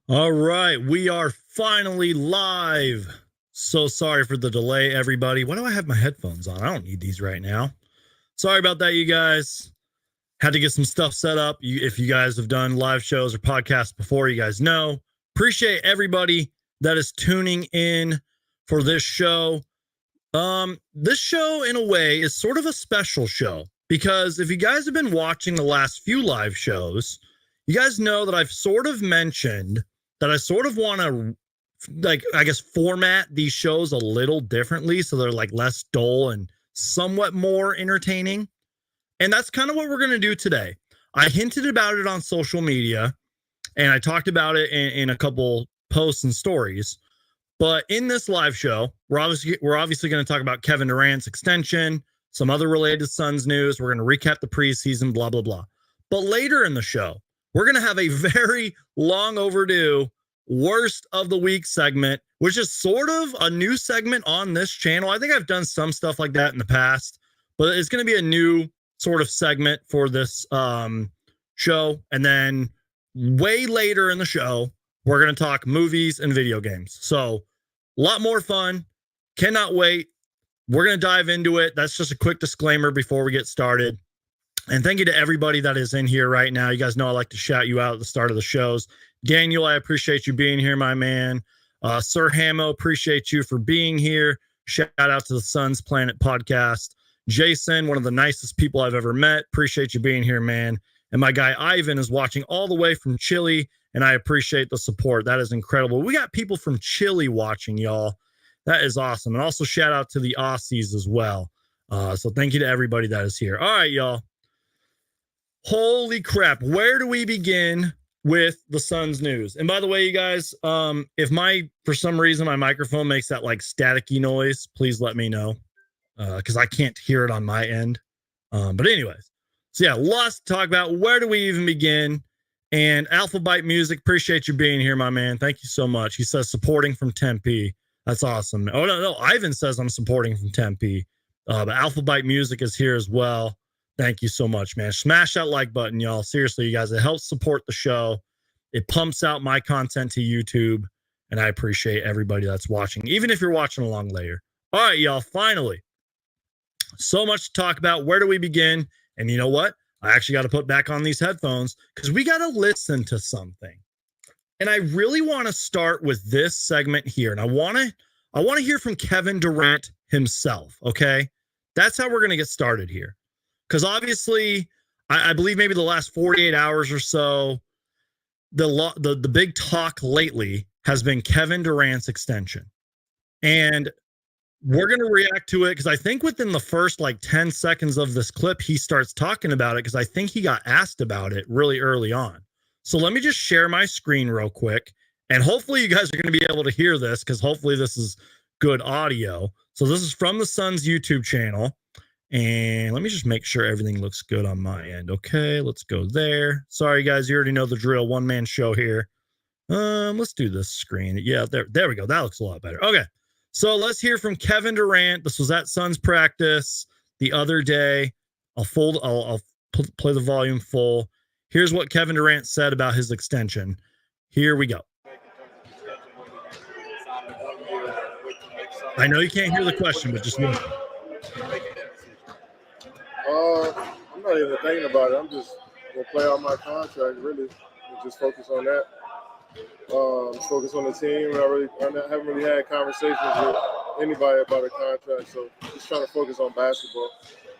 All right, we are finally live. So sorry for the delay, everybody. Why do I have my headphones on? I don't need these right now. Sorry about that, you guys. Had to get some stuff set up. If you guys have done live shows or podcasts before, you guys know. Appreciate everybody that is tuning in for this show. This show, in a way, is sort of a special show because if you guys have been watching the last few live shows, you guys know that I've sort of mentioned that I sort of want to, format these shows a little differently so they're like less dull and somewhat more entertaining. And that's kind of what we're going to do today. I hinted about it on social media and I talked about it in a couple posts and stories. But in this live show, we're obviously going to talk about Kevin Durant's extension, some other related Suns news. We're going to recap the preseason, blah, blah, blah. But later in the show, we're going to have a very long overdue worst of the week segment, which is sort of a new segment on this channel. I think I've done some stuff like that in the past, but it's going to be a new sort of segment for this show. And then way later in the show, we're going to talk movies and video games. So a lot more fun. Cannot wait. We're going to dive into it. That's just a quick disclaimer before we get started. And thank you to everybody that is in here right now. You guys know I like to shout you out at the start of the shows. Daniel, I appreciate you being here, my man. Sir Hamo, appreciate you for being here. Shout out to the Suns Planet podcast. Jason, one of the nicest people I've ever met. Appreciate you being here, man. And my guy Ivan is watching all the way from Chile, and I appreciate the support. That is incredible. We got people from Chile watching, y'all. That is awesome. And also shout out to the Aussies as well. So thank you to everybody that is here. All right, y'all. Holy crap. Where do we begin with the Suns news? And by the way, you guys, if for some reason my microphone makes that like staticky noise, please let me know. Because I can't hear it on my end. But anyways, so yeah, lots to talk about. Where do we even begin? And Alpha Bite Music, appreciate you being here, my man. Thank you so much. He says supporting from Tempe. That's awesome. Oh, no, Ivan says I'm supporting from Tempe. But Alpha Bite Music is here as well. Thank you so much, man. Smash that like button, y'all. Seriously, you guys, it helps support the show. It pumps out my content to YouTube. And I appreciate everybody that's watching, even if you're watching along later. All right, y'all, finally. So much to talk about. Where do we begin? And you know what? I actually got to put back on these headphones because we got to listen to something. And I really want to start with this segment here. And I want to hear from Kevin Durant himself. Okay. That's how we're going to get started here. Because obviously, I believe maybe the last 48 hours or so, the big talk lately has been Kevin Durant's extension. And we're going to react to it because I think within the first like 10 seconds of this clip, he starts talking about it because I think he got asked about it really early on. So let me just share my screen real quick. And hopefully you guys are going to be able to hear this because hopefully this is good audio. So this is from the Suns YouTube channel. And let me just make sure everything looks good on my end. Okay, let's go there. Sorry, guys, you already know the drill. One-man show here. Let's do this screen. Yeah, there we go. That looks a lot better. Okay. So let's hear from Kevin Durant. This was at Suns practice the other day. I'll play the volume full. Here's what Kevin Durant said about his extension. Here we go. I know you can't hear the question, but just listen. I'm not even thinking about it. I'm just gonna play out my contract, really, and just focus on that. Focus on the team. I haven't really had conversations with anybody about a contract, so just trying to focus on basketball.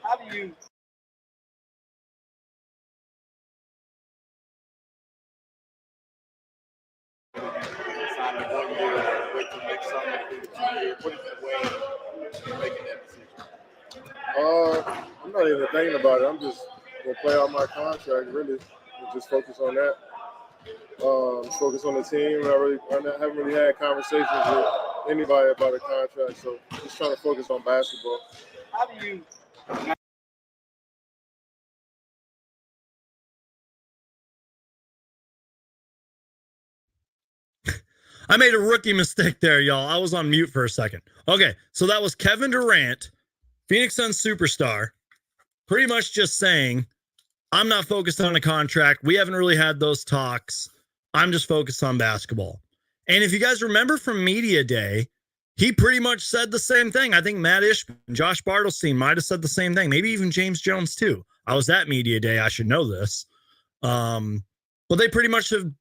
How do you? Sign the 1 year, wait till next summer, do the 2 year. What is the way you're making that decision? I'm not even thinking about it. I'm just gonna play out my contract, really, and just focus on that. Focus on the team. I haven't really had conversations with anybody about a contract, so just trying to focus on basketball. How do you? I made a rookie mistake there, y'all. I was on mute for a second. Okay, so that was Kevin Durant, Phoenix Suns superstar, pretty much just saying, I'm not focused on a contract. We haven't really had those talks. I'm just focused on basketball. And if you guys remember from Media Day, he pretty much said the same thing. I think Matt Ishman, Josh Bartelstein might have said the same thing. Maybe even James Jones too. I was at Media Day. I should know this. But they pretty much have.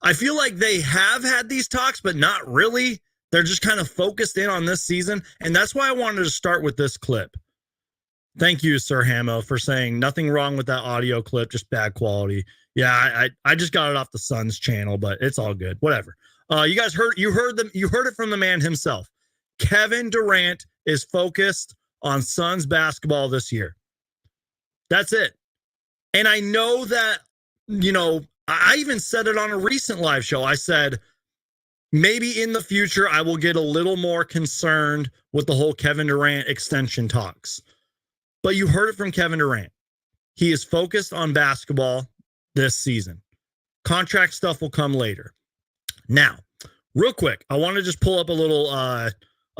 I feel like they have had these talks, but not really. They're just kind of focused in on this season. And that's why I wanted to start with this clip. Thank you, Sir Hamo, for saying nothing wrong with that audio clip, just bad quality. Yeah, I just got it off the Suns channel, but it's all good. Whatever. You guys heard it from the man himself. Kevin Durant is focused on Suns basketball this year. That's it. And I know that, I even said it on a recent live show. I said, maybe in the future, I will get a little more concerned with the whole Kevin Durant extension talks. But you heard it from Kevin Durant. He is focused on basketball this season. Contract stuff will come later. Now, real quick, I want to just pull up a little a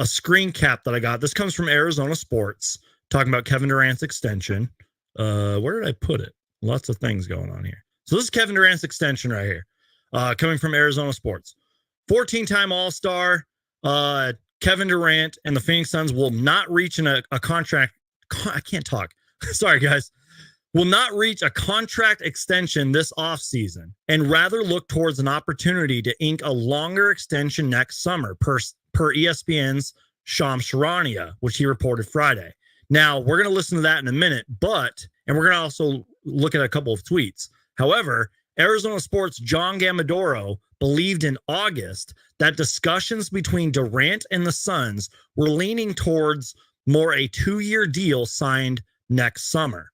screen cap that I got. This comes from Arizona Sports, talking about Kevin Durant's extension. Where did I put it? Lots of things going on here. So this is Kevin Durant's extension right here, coming from Arizona Sports. 14-time All-Star Kevin Durant and the Phoenix Suns will not reach a contract. I can't talk. Sorry, guys. Will not reach a contract extension this offseason and rather look towards an opportunity to ink a longer extension next summer, per ESPN's Shams Charania, which he reported Friday. Now, we're going to listen to that in a minute, and we're going to also look at a couple of tweets. However, Arizona Sports' John Gamadoro believed in August that discussions between Durant and the Suns were leaning towards more a 2-year deal signed next summer.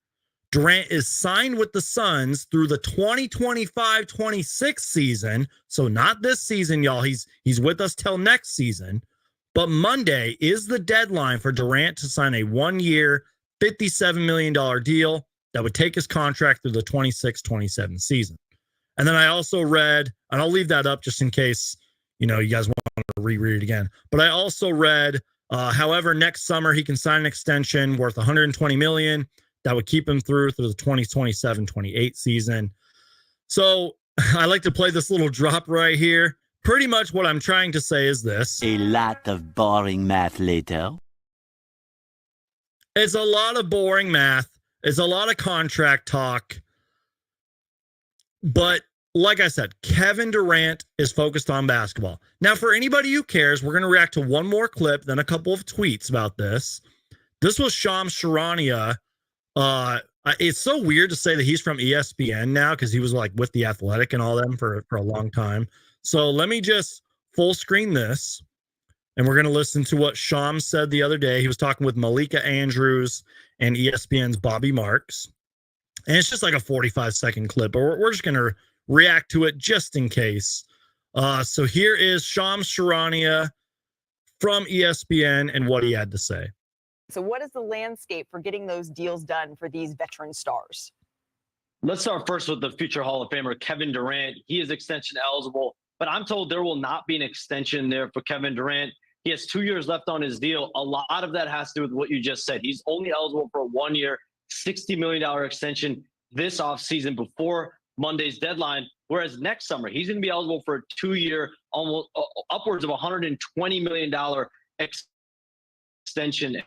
Durant is signed with the Suns through the 2025-26 season. So not this season, y'all. He's with us till next season. But Monday is the deadline for Durant to sign a 1-year, $57 million deal that would take his contract through the 26-27 season. And then I also read, and I'll leave that up just in case, you guys want to reread it again. But I also read, however, next summer he can sign an extension worth $120 million. That would keep him through the 2027-28 season. So I like to play this little drop right here. Pretty much what I'm trying to say is this. A lot of boring math later. It's a lot of boring math. It's a lot of contract talk. But like I said, Kevin Durant is focused on basketball. Now, for anybody who cares, we're going to react to one more clip, then a couple of tweets about this. This was Shams Charania. It's so weird to say that he's from ESPN now because he was like with The Athletic and all them for a long time. So let me just full screen this, and we're going to listen to what Shams said the other day. He was talking with Malika Andrews and ESPN's Bobby Marks. And it's just like a 45-second clip, but we're just going to react to it just in case. So here is Shams Charania from ESPN and what he had to say. So what is the landscape for getting those deals done for these veteran stars? Let's start first with the future Hall of Famer, Kevin Durant. He is extension eligible, but I'm told there will not be an extension there for Kevin Durant. He has 2 years left on his deal. A lot of that has to do with what you just said. He's only eligible for a 1-year, $60 million extension this offseason before Monday's deadline, whereas next summer, he's going to be eligible for a 2-year, almost upwards of $120 million extension.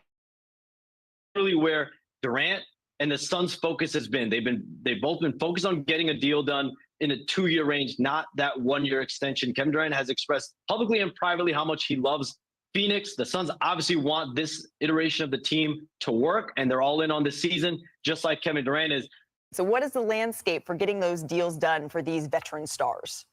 Really where Durant and the Suns' focus has been. They've both been focused on getting a deal done in a 2-year range, not that 1-year extension. Kevin Durant has expressed publicly and privately how much he loves Phoenix. The Suns obviously want this iteration of the team to work, and they're all in on this season, just like Kevin Durant is. So what is the landscape for getting those deals done for these veteran stars?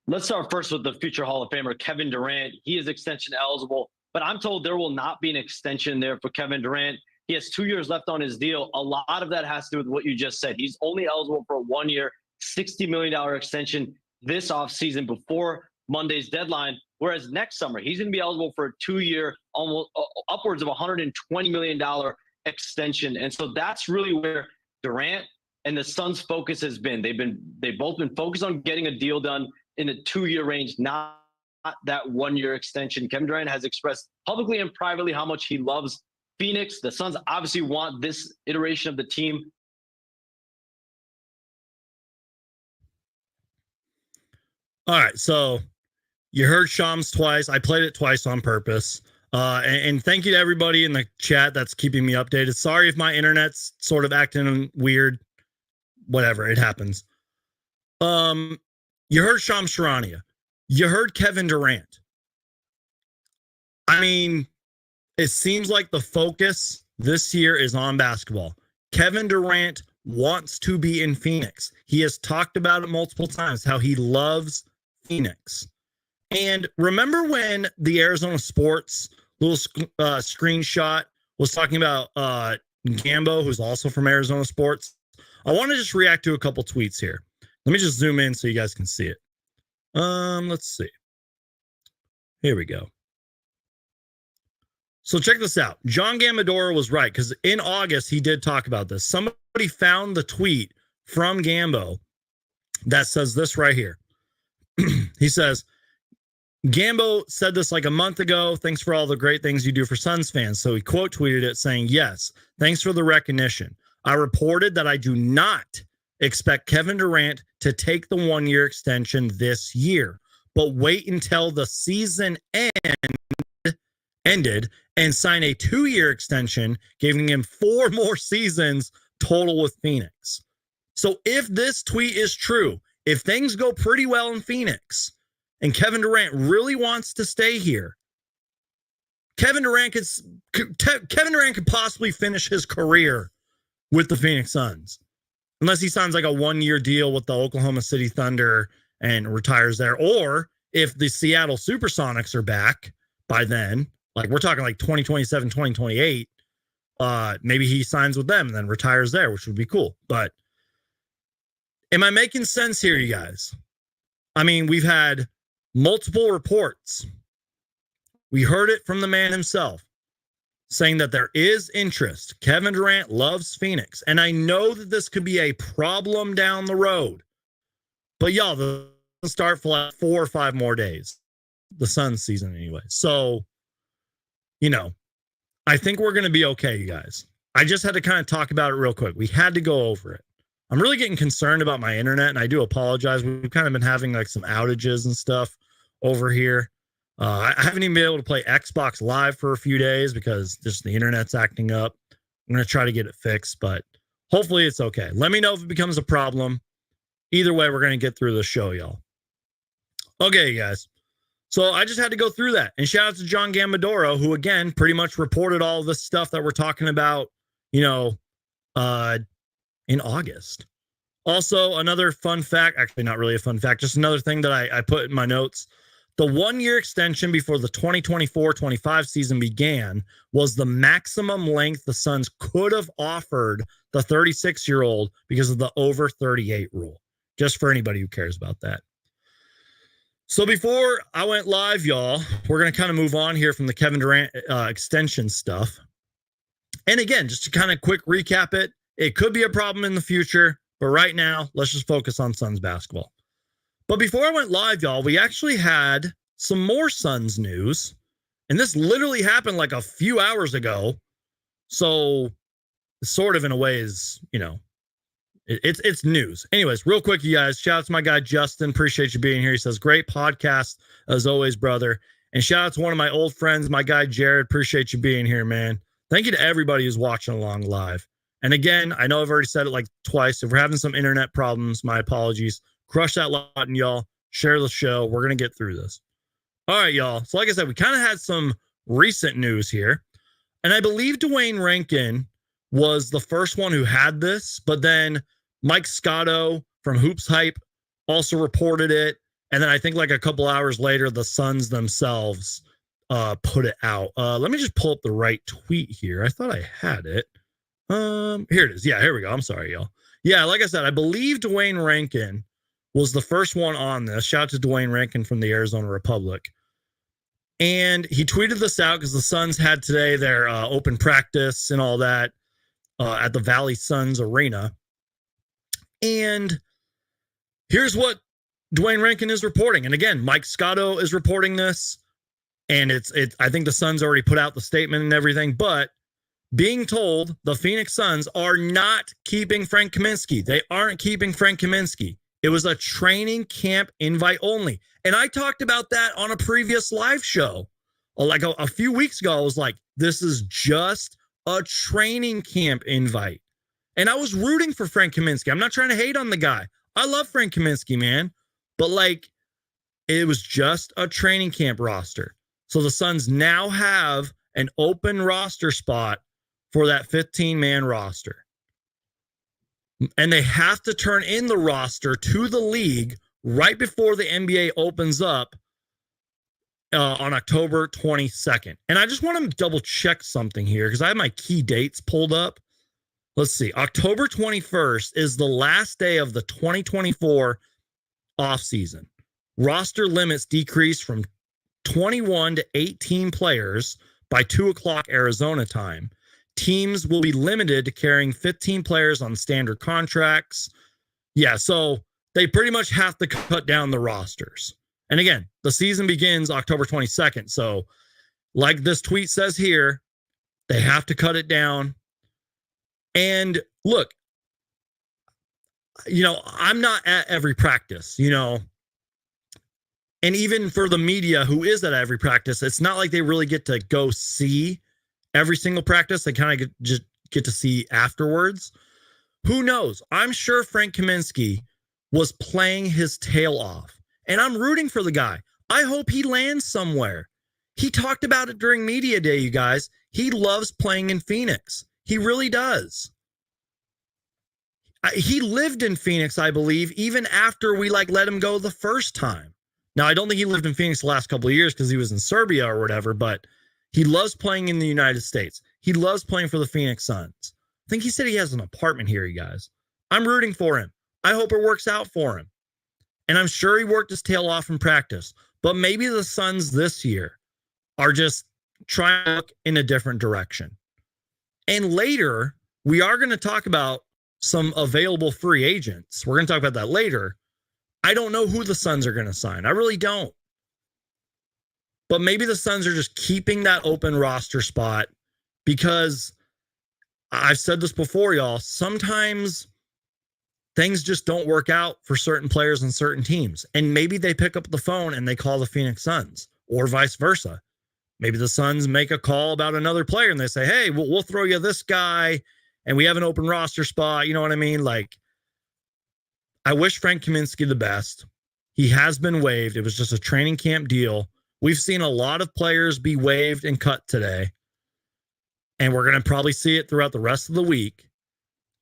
Let's start first with the future Hall of Famer, Kevin Durant. He is extension eligible, but I'm told there will not be an extension there for Kevin Durant. He has 2 years left on his deal. A lot of that has to do with what you just said. He's only eligible for a 1-year, $60 million extension this offseason before Monday's deadline, whereas next summer, he's going to be eligible for a 2-year, almost upwards of $120 million extension. And so that's really where Durant and the Suns' focus has been. They've both been focused on getting a deal done in a 2-year range, not that 1-year extension. Kevin Durant has expressed publicly and privately how much he loves Phoenix. The Suns obviously want this iteration of the team. All right, so you heard Shams twice. I played it twice on purpose. And thank you to everybody in the chat that's keeping me updated. Sorry if my internet's sort of acting weird. Whatever, it happens. You heard Shams Charania. You heard Kevin Durant. I mean, it seems like the focus this year is on basketball. Kevin Durant wants to be in Phoenix. He has talked about it multiple times, how he loves Phoenix. And remember when the Arizona Sports little screenshot was talking about Gambo, who's also from Arizona Sports? I want to just react to a couple tweets here. Let me just zoom in so you guys can see it. Let's see. Here we go. So check this out. John Gambadoro was right, because in August, he did talk about this. Somebody found the tweet from Gambo that says this right here. He says, Gambo said this like a month ago. Thanks for all the great things you do for Suns fans. So he quote tweeted it saying, yes, thanks for the recognition. I reported that I do not expect Kevin Durant to take the 1-year extension this year, but wait until the season ended and sign a 2-year extension, giving him 4 more seasons total with Phoenix. So if this tweet is true, if things go pretty well in Phoenix and Kevin Durant really wants to stay here, Kevin Durant could possibly finish his career with the Phoenix Suns, unless he signs like a 1-year deal with the Oklahoma City Thunder and retires there. Or if the Seattle Supersonics are back by then, like we're talking like 2027, 2028, maybe he signs with them and then retires there, which would be cool. But am I making sense here, you guys? I mean, we've had multiple reports. We heard it from the man himself saying that there is interest. Kevin Durant loves Phoenix. And I know that this could be a problem down the road. But y'all, the start for like 4 or 5 more days. The Suns season anyway. So, you know, I think we're going to be okay, you guys. I just had to kind of talk about it real quick. We had to go over it. I'm really getting concerned about my internet, and I do apologize. We've kind of been having like some outages and stuff over here. I haven't even been able to play Xbox Live for a few days because just the internet's acting up. I'm going to try to get it fixed, but hopefully it's okay. Let me know if it becomes a problem. Either way, we're going to get through the show, y'all. Okay, guys. So I just had to go through that. And shout out to John Gambadoro, who, again, pretty much reported all this stuff that we're talking about, you know, in August. Also, another fun fact, actually not really a fun fact, just another thing that I put in my notes. The 1-year extension before the 2024-25 season began was the maximum length the Suns could have offered the 36-year-old because of the over 38 rule. Just for anybody who cares about that. So before I went live, y'all, we're going to kind of move on here from the Kevin Durant extension stuff. And again, just to kind of quick recap it, it could be a problem in the future, but right now, let's just focus on Suns basketball. But before I went live, y'all, we actually had some more Suns news. And this literally happened like a few hours ago. So sort of in a way is, you know, it's news. Anyways, real quick, you guys, shout out to my guy, Justin. Appreciate you being here. He says, great podcast as always, brother. And shout out to one of my old friends, my guy, Jared. Appreciate you being here, man. Thank you to everybody who's watching along live. And again, I know I've already said it like twice. If we're having some internet problems, my apologies. Crush that button, y'all. Share the show. We're going to get through this. All right, y'all. So like I said, we kind of had some recent news here. And I believe Dwayne Rankin was the first one who had this. But then Mike Scotto from Hoops Hype also reported it. And then I think like a couple hours later, the Suns themselves put it out. Let me just pull up the right tweet here. I thought I had it. Here it is. Yeah, here we go. I'm sorry, y'all. Yeah, like I said, I believe Dwayne Rankin was the first one on this. Shout out to Dwayne Rankin from the Arizona Republic. And he tweeted this out because the Suns had today their open practice and all that at the Valley Suns Arena. And here's what Dwayne Rankin is reporting. And again, Mike Scotto is reporting this. And it's I think the Suns already put out the statement and everything. But being told the Phoenix Suns are not keeping Frank Kaminsky. They aren't keeping Frank Kaminsky. It was a training camp invite only. And I talked about that on a previous live show. Like a few weeks ago, I was like, this is just a training camp invite. And I was rooting for Frank Kaminsky. I'm not trying to hate on the guy. I love Frank Kaminsky, man. But like, it was just a training camp roster. So the Suns now have an open roster spot for that 15-man roster. And they have to turn in the roster to the league right before the NBA opens up on October 22nd. And I just want to double check something here because I have my key dates pulled up. Let's see. October 21st is the last day of the 2024 offseason. Roster limits decrease from 21 to 18 players by 2 o'clock Arizona time. Teams will be limited to carrying 15 players on standard contracts. Yeah, so they pretty much have to cut down the rosters. And again, the season begins October 22nd. So like this tweet says here, they have to cut it down. And look, I'm not at every practice, and even for the media who is at every practice, it's not like they really get to go see every single practice. They kind of just get to see afterwards. Who knows? I'm sure Frank Kaminsky was playing his tail off, and I'm rooting for the guy. I hope he lands somewhere. He talked about it during media day, you guys. He loves playing in Phoenix. He really does. He lived in Phoenix, I believe, even after we let him go the first time. Now, I don't think he lived in Phoenix the last couple of years because he was in Serbia or whatever, but he loves playing in the United States. He loves playing for the Phoenix Suns. I think he said he has an apartment here, you guys. I'm rooting for him. I hope it works out for him. And I'm sure he worked his tail off in practice. But maybe the Suns this year are just trying to look in a different direction. And later, we are going to talk about some available free agents. We're going to talk about that later. I don't know who the Suns are going to sign. I really don't. But maybe the Suns are just keeping that open roster spot because I've said this before, y'all. Sometimes things just don't work out for certain players and certain teams. And maybe they pick up the phone and they call the Phoenix Suns or vice versa. Maybe the Suns make a call about another player and they say, hey, we'll throw you this guy and we have an open roster spot. You know what I mean? Like, I wish Frank Kaminsky the best. He has been waived. It was just a training camp deal. We've seen a lot of players be waived and cut today. And we're going to probably see it throughout the rest of the week.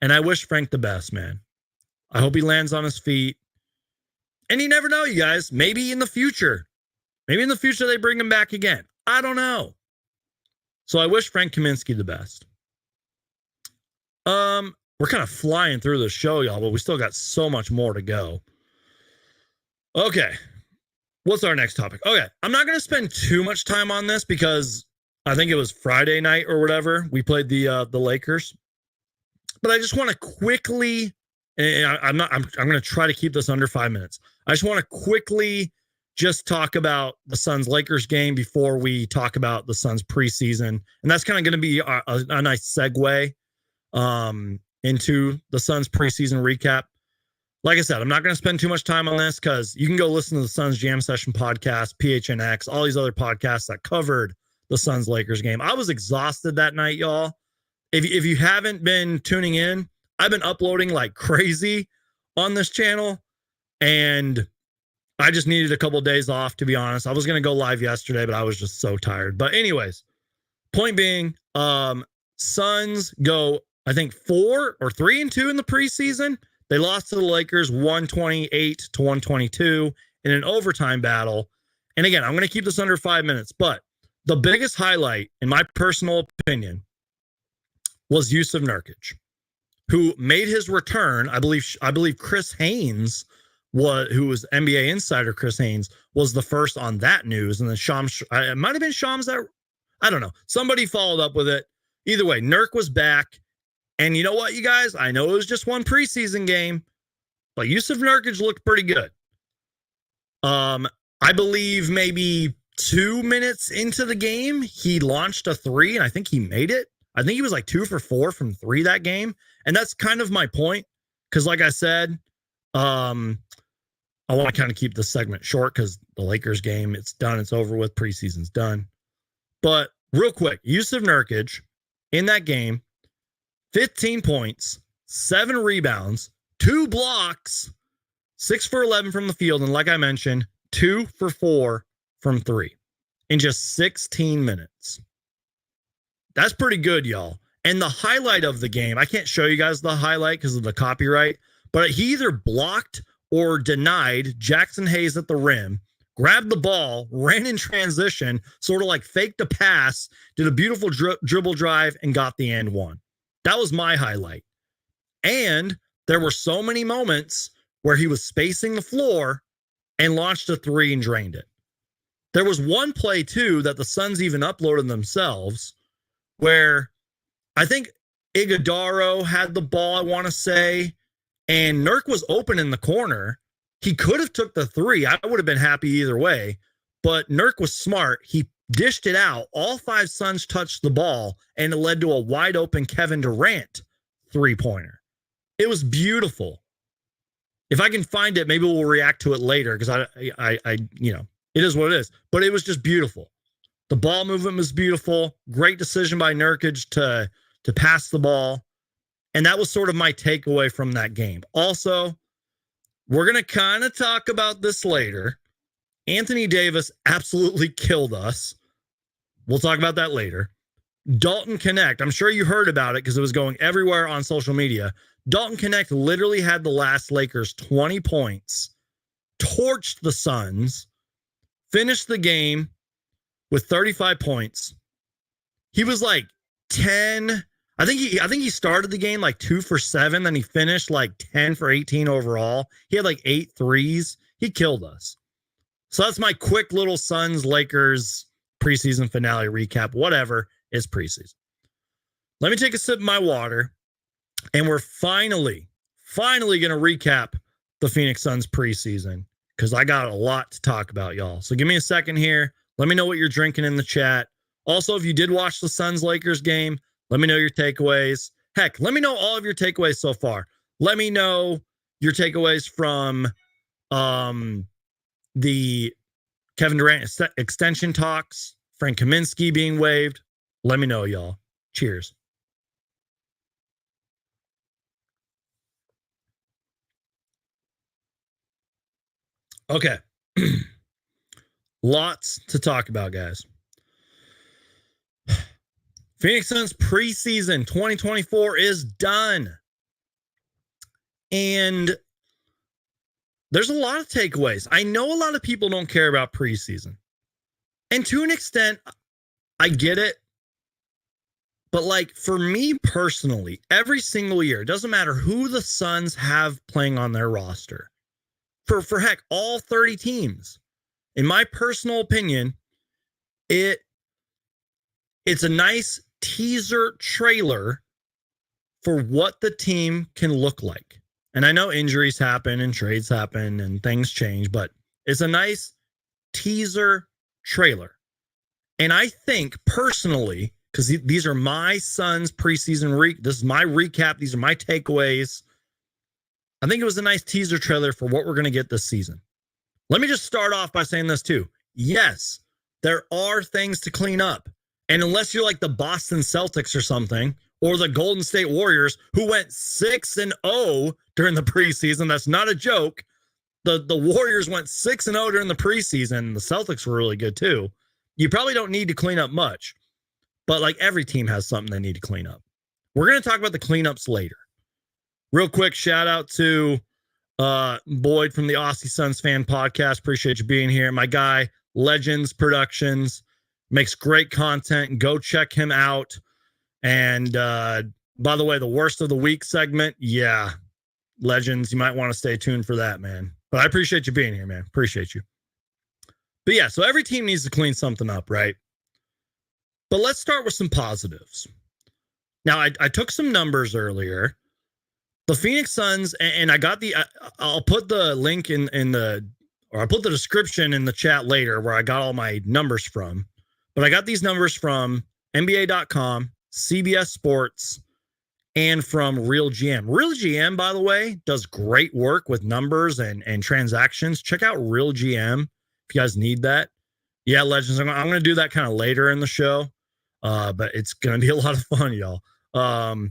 And I wish Frank the best, man. I hope he lands on his feet. And you never know, you guys. Maybe in the future they bring him back again. I don't know. So I wish Frank Kaminsky the best. We're kind of flying through the show, y'all, but we still got so much more to go. Okay. What's our next topic? Okay. I'm not going to spend too much time on this because I think it was Friday night or whatever. We played the Lakers. But I just want to quickly, and I'm going to try to keep this under 5 minutes. I just want to quickly just talk about the Suns Lakers game before we talk about the Suns preseason. And that's kind of going to be a nice segue into the Suns preseason recap. Like I said, I'm not going to spend too much time on this because you can go listen to the Suns Jam Session podcast, PHNX, all these other podcasts that covered the Suns Lakers game. I was exhausted that night, y'all. If you haven't been tuning in, I've been uploading like crazy on this channel, and I just needed a couple of days off, to be honest. I was going to go live yesterday, but I was just so tired. But anyways, point being, Suns go, I think 4 or 3-2 in the preseason. They lost to the Lakers 128 to 122 in an overtime battle. And again, I'm going to keep this under 5 minutes, but the biggest highlight, in my personal opinion, was Yusuf Nurkic, who made his return. I believe Chris Haynes, who was NBA insider Chris Haynes, was the first on that news. And then it might have been Shams that, I don't know. Somebody followed up with it. Either way, Nurk was back. And you know what, you guys? I know it was just one preseason game, but Yusuf Nurkic looked pretty good. I believe maybe 2 minutes into the game, he launched a three, and I think he made it. I think he was like 2 for 4 from 3 that game. And that's kind of my point. Because like I said, I want to kind of keep this segment short because the Lakers game, it's done. It's over with. Preseason's done. But real quick, Yusuf Nurkic in that game, 15 points, 7 rebounds, 2 blocks, 6 for 11 from the field. And like I mentioned, 2 for 4 from 3 in just 16 minutes. That's pretty good, y'all. And the highlight of the game, I can't show you guys the highlight because of the copyright, but he either blocked or denied Jackson Hayes at the rim, grabbed the ball, ran in transition, sort of like faked a pass, did a beautiful dribble drive, and got the and one. That was my highlight. And there were so many moments where he was spacing the floor and launched a 3 and drained it. There was one play, too, that the Suns even uploaded themselves where I think Iguodaro had the ball, I want to say, and Nurk was open in the corner. He could have took the 3. I would have been happy either way, but Nurk was smart. He dished it out. All 5 Suns touched the ball, and it led to a wide open Kevin Durant 3-pointer. It was beautiful. If I can find it, maybe we'll react to it later because I it is what it is. But it was just beautiful. The ball movement was beautiful. Great decision by Nurkic to pass the ball. And that was sort of my takeaway from that game. Also, we're going to kind of talk about this later. Anthony Davis absolutely killed us. We'll talk about that later. Dalton Connect. I'm sure you heard about it because it was going everywhere on social media. Dalton Connect literally had the last Lakers 20 points, torched the Suns, finished the game with 35 points. He was like 10. I think he started the game like 2 for 7. Then he finished like 10 for 18 overall. He had like 8 threes. He killed us. So that's my quick little Suns Lakers preseason finale recap. Whatever, is preseason. Let me take a sip of my water. And we're finally going to recap the Phoenix Suns preseason because I got a lot to talk about, y'all. So give me a second here. Let me know what you're drinking in the chat. Also, if you did watch the Suns-Lakers game, let me know your takeaways. Heck, let me know all of your takeaways so far. Let me know your takeaways from the Kevin Durant extension talks, Frank Kaminsky being waived. Let me know, y'all. Cheers. Okay. Lots to talk about, guys. Phoenix Suns preseason 2024 is done. And there's a lot of takeaways. I know a lot of people don't care about preseason. And to an extent, I get it. But like for me personally, every single year, it doesn't matter who the Suns have playing on their roster. For heck, all 30 teams. In my personal opinion, it's a nice teaser trailer for what the team can look like. And I know injuries happen and trades happen and things change, but it's a nice teaser trailer. And I think personally, because these are my Suns preseason this is my recap, these are my takeaways. I think it was a nice teaser trailer for what we're going to get this season. Let me just start off by saying this too. Yes, there are things to clean up. And unless you're like the Boston Celtics or something, or the Golden State Warriors, who went 6-0 during the preseason, that's not a joke. The Warriors went 6-0 during the preseason. The Celtics were really good too. You probably don't need to clean up much. But like every team has something they need to clean up. We're going to talk about the cleanups later. Real quick, shout out to Boyd from the Aussie Suns Fan Podcast. Appreciate you being here. My guy, Legends Productions, makes great content. Go check him out. And by the way, the worst of the week segment, yeah, Legends, you might want to stay tuned for that, man. But I appreciate you being here, man. Appreciate you. But yeah, so every team needs to clean something up, right? But let's start with some positives. Now, I took some numbers earlier. The Phoenix Suns, and I got I'll put the link I'll put the description in the chat later where I got all my numbers from. But I got these numbers from NBA.com, CBS Sports, and from Real GM. Real GM, by the way, does great work with numbers and transactions. Check out Real GM if you guys need that. Yeah, Legends, I'm going to do that kind of later in the show, but it's going to be a lot of fun, y'all. But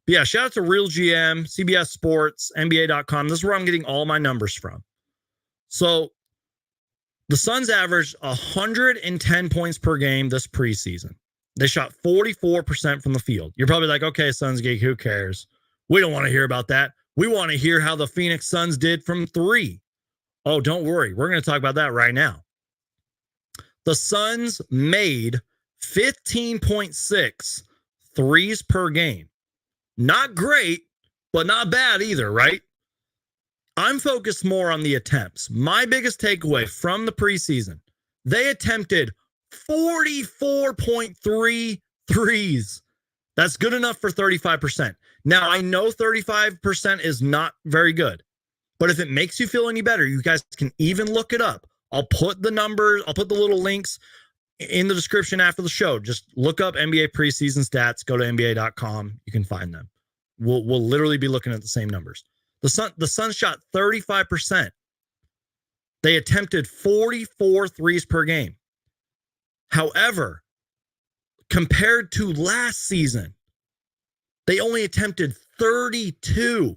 yeah, shout out to Real GM, CBS Sports, NBA.com. This is where I'm getting all my numbers from. So the Suns averaged 110 points per game this preseason. They shot 44% from the field. You're probably like, okay, Suns Geek, who cares? We don't want to hear about that. We want to hear how the Phoenix Suns did from 3. Oh, don't worry. We're going to talk about that right now. The Suns made 15.6 threes per game. Not great, but not bad either, right? I'm focused more on the attempts. My biggest takeaway from the preseason, they attempted 44.3 threes. That's good enough for 35%. Now, I know 35% is not very good, but if it makes you feel any better, you guys can even look it up. I'll put the numbers, I'll put the little links in the description after the show. Just look up NBA preseason stats, go to NBA.com. You can find them. We'll literally be looking at the same numbers. The Suns shot 35%. They attempted 44 threes per game. However, compared to last season, they only attempted 32.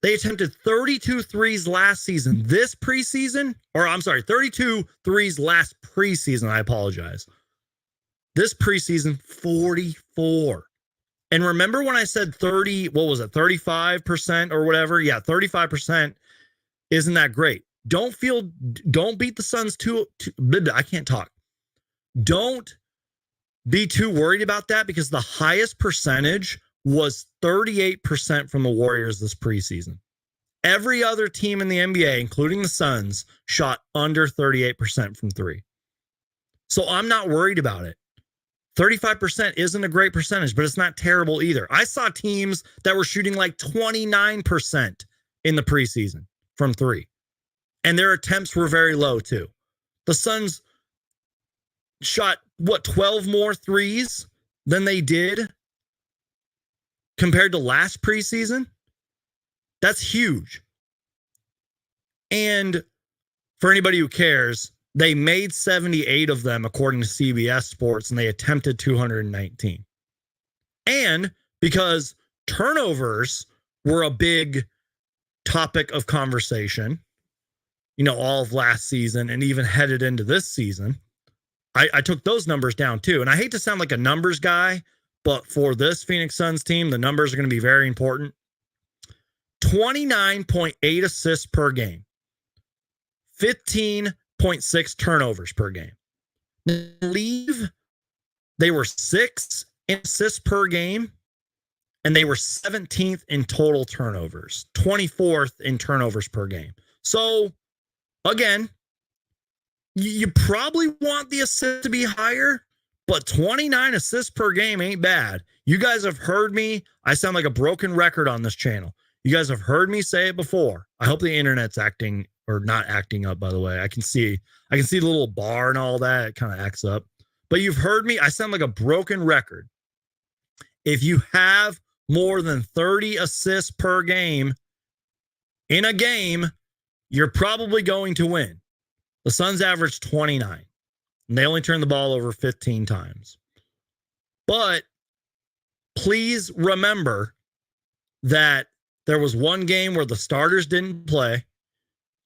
They attempted 32 threes last season. This preseason, or I'm sorry, 32 threes last preseason. I apologize. This preseason, 44. And remember when I said 35% or whatever? Yeah, 35% isn't that great. Don't beat the Suns I can't talk. Don't be too worried about that because the highest percentage was 38% from the Warriors this preseason. Every other team in the NBA, including the Suns, shot under 38% from 3. So I'm not worried about it. 35% isn't a great percentage, but it's not terrible either. I saw teams that were shooting like 29% in the preseason from 3. And their attempts were very low too. The Suns shot, 12 more threes than they did compared to last preseason? That's huge. And for anybody who cares, they made 78 of them according to CBS Sports, and they attempted 219. And because turnovers were a big topic of conversation, all of last season and even headed into this season, I took those numbers down too. And I hate to sound like a numbers guy, but for this Phoenix Suns team, the numbers are going to be very important. 29.8 assists per game. 15.6 turnovers per game. I believe they were 6th in assists per game, and they were 17th in total turnovers, 24th in turnovers per game. So, again, you probably want the assist to be higher, but 29 assists per game ain't bad. You guys have heard me. I sound like a broken record on this channel. You guys have heard me say it before. I hope the internet's acting or not acting up, by the way. I can see the little bar and all that. It kind of acts up. But you've heard me. I sound like a broken record. If you have more than 30 assists per game in a game, you're probably going to win. The Suns averaged 29, and they only turned the ball over 15 times. But please remember that there was one game where the starters didn't play.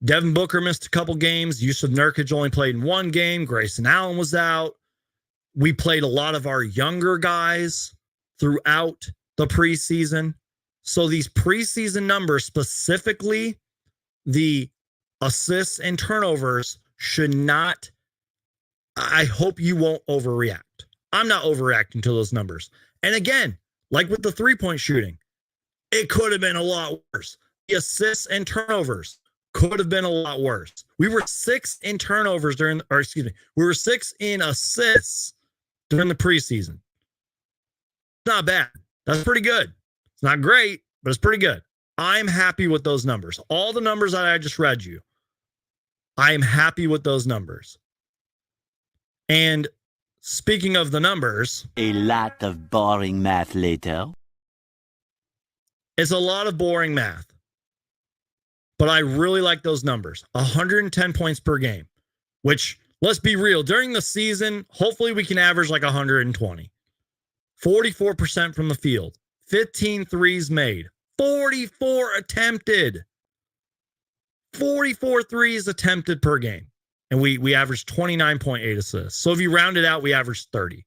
Devin Booker missed a couple games. Yusuf Nurkic only played in one game. Grayson Allen was out. We played a lot of our younger guys throughout the preseason. So these preseason numbers, specifically the assists and turnovers, should not, I hope you won't overreact. I'm not overreacting to those numbers. And again, like with the three-point shooting, it could have been a lot worse. The assists and turnovers could have been a lot worse. We were 6th in turnovers we were 6th in assists during the preseason. Not bad. That's pretty good. It's not great, but it's pretty good. I'm happy with those numbers. All the numbers that I just read you, I am happy with those numbers. And speaking of the numbers, A lot of boring math later. it's a lot of boring math. But I really like those numbers. 110 points per game, which, let's be real, during the season, hopefully we can average like 120. 44% from the field, 15 threes made, 44 attempted. 44 threes attempted per game. And we averaged 29.8 assists. So if you round it out, we averaged 30.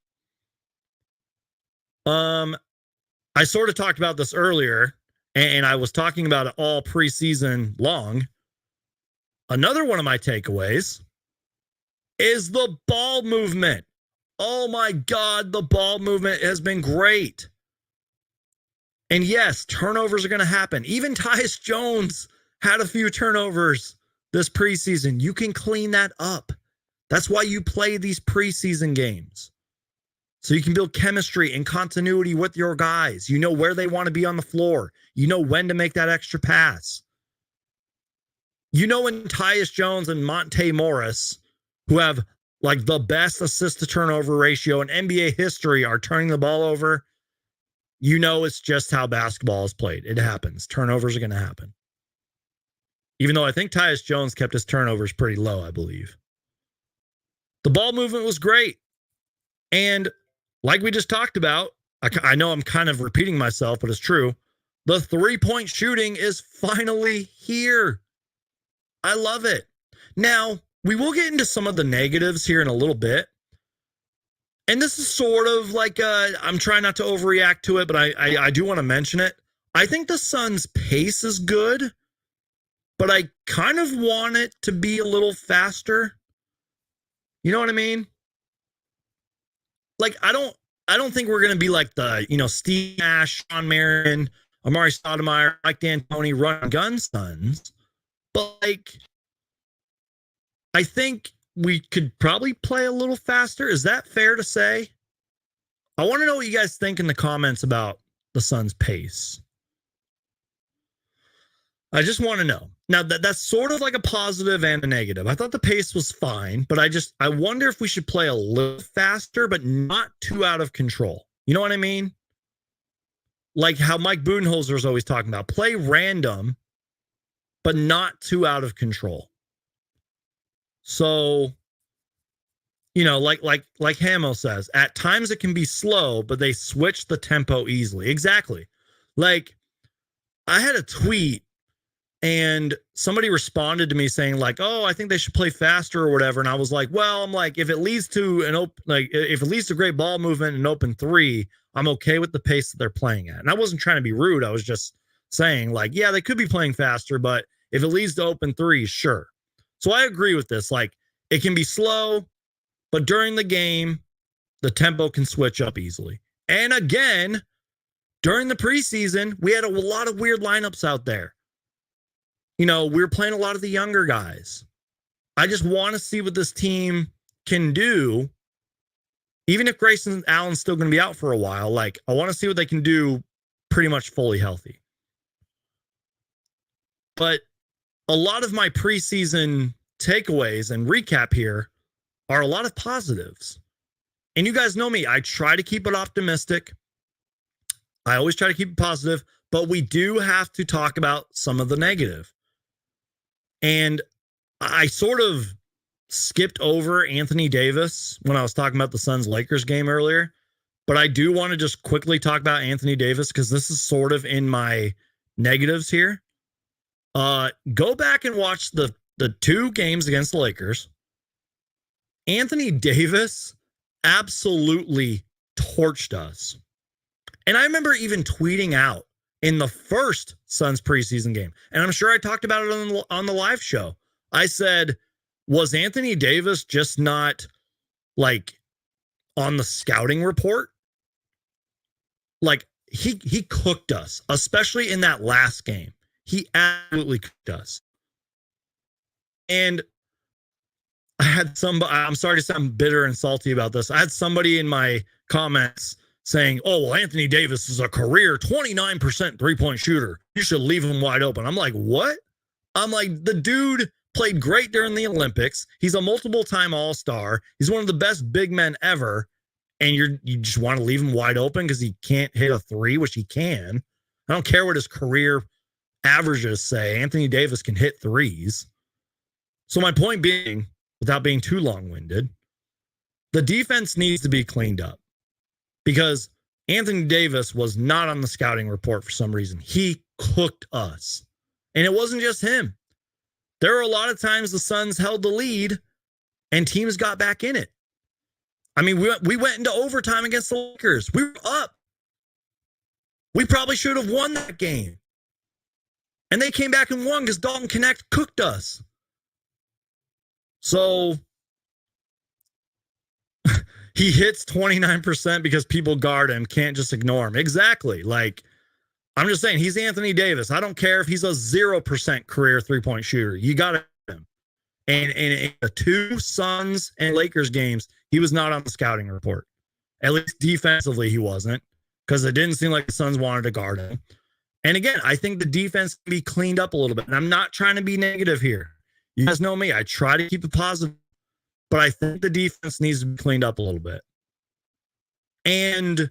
I sort of talked about this earlier, and I was talking about it all preseason long. Another one of my takeaways is the ball movement. Oh my God, the ball movement has been great. And yes, turnovers are going to happen. Even Tyus Jones had a few turnovers this preseason. You can clean that up. That's why you play these preseason games. So you can build chemistry and continuity with your guys. You know where they want to be on the floor. You know when to make that extra pass. You know when Tyus Jones and Monte Morris, who have like the best assist to turnover ratio in NBA history, are turning the ball over, you know it's just how basketball is played. It happens. Turnovers are going to happen. Even though I think Tyus Jones kept his turnovers pretty low, I believe. The ball movement was great. And like we just talked about, I know I'm kind of repeating myself, but it's true. The three-point shooting is finally here. I love it. Now, we will get into some of the negatives here in a little bit. And this is sort of like, I'm trying not to overreact to it, but I do want to mention it. I think the Suns' pace is good, but I kind of want it to be a little faster. You know what I mean? Like, I don't think we're going to be like the, Steve Nash, Sean Marion, Amari Stoudemire, Mike D'Antoni run gun Suns. But, like, I think we could probably play a little faster. Is that fair to say? I want to know what you guys think in the comments about the Suns' pace. I just want to know. Now, that's sort of like a positive and a negative. I thought the pace was fine, but I wonder if we should play a little faster, but not too out of control. You know what I mean? Like how Mike Budenholzer is always talking about. Play random, but not too out of control. So, like Hamo says, at times it can be slow, but they switch the tempo easily. Exactly. Like, I had a tweet and somebody responded to me saying like, "Oh, I think they should play faster or whatever." And I was like, "Well, I'm like, if it leads to if it leads to great ball movement and an open three, I'm okay with the pace that they're playing at." And I wasn't trying to be rude. I was just saying like, yeah, they could be playing faster, but if it leads to open threes, sure. So I agree with this. Like, it can be slow, but during the game, the tempo can switch up easily. And again, during the preseason, we had a lot of weird lineups out there. We were playing a lot of the younger guys. I just want to see what this team can do. Even if Grayson Allen's still going to be out for a while, like, I want to see what they can do pretty much fully healthy. But a lot of my preseason takeaways and recap here are a lot of positives. And you guys know me. I try to keep it optimistic. I always try to keep it positive, but we do have to talk about some of the negative. And I sort of skipped over Anthony Davis when I was talking about the Suns-Lakers game earlier, but I do want to just quickly talk about Anthony Davis because this is sort of in my negatives here. Go back and watch the two games against the Lakers. Anthony Davis absolutely torched us. And I remember even tweeting out in the first Suns preseason game, and I'm sure I talked about it on the live show. I said, was Anthony Davis just not like on the scouting report? Like, he cooked us, especially in that last game. He absolutely cooked us. And I had I'm sorry to sound bitter and salty about this. I had somebody in my comments saying, "Oh, well, Anthony Davis is a career 29% three-point shooter. You should leave him wide open." I'm like, what? I'm like, the dude played great during the Olympics. He's a multiple-time All-Star. He's one of the best big men ever. and you just want to leave him wide open because he can't hit a three, which he can. I don't care what his career averages say. Anthony Davis can hit threes. So my point being, without being too long-winded, the defense needs to be cleaned up because Anthony Davis was not on the scouting report for some reason. He cooked us. And it wasn't just him. There were a lot of times the Suns held the lead and teams got back in it. I mean, we went into overtime against the Lakers. We were up. We probably should have won that game. And they came back and won because Dalton Connect cooked us. So he hits 29% because people guard him, can't just ignore him. Exactly. Like, I'm just saying, he's Anthony Davis. I don't care if he's a 0% career three-point shooter. You got to hit him. And in the two Suns and Lakers games, he was not on the scouting report. At least defensively, he wasn't, because it didn't seem like the Suns wanted to guard him. And again, I think the defense can be cleaned up a little bit. And I'm not trying to be negative here. You guys know me. I try to keep it positive. But I think the defense needs to be cleaned up a little bit. And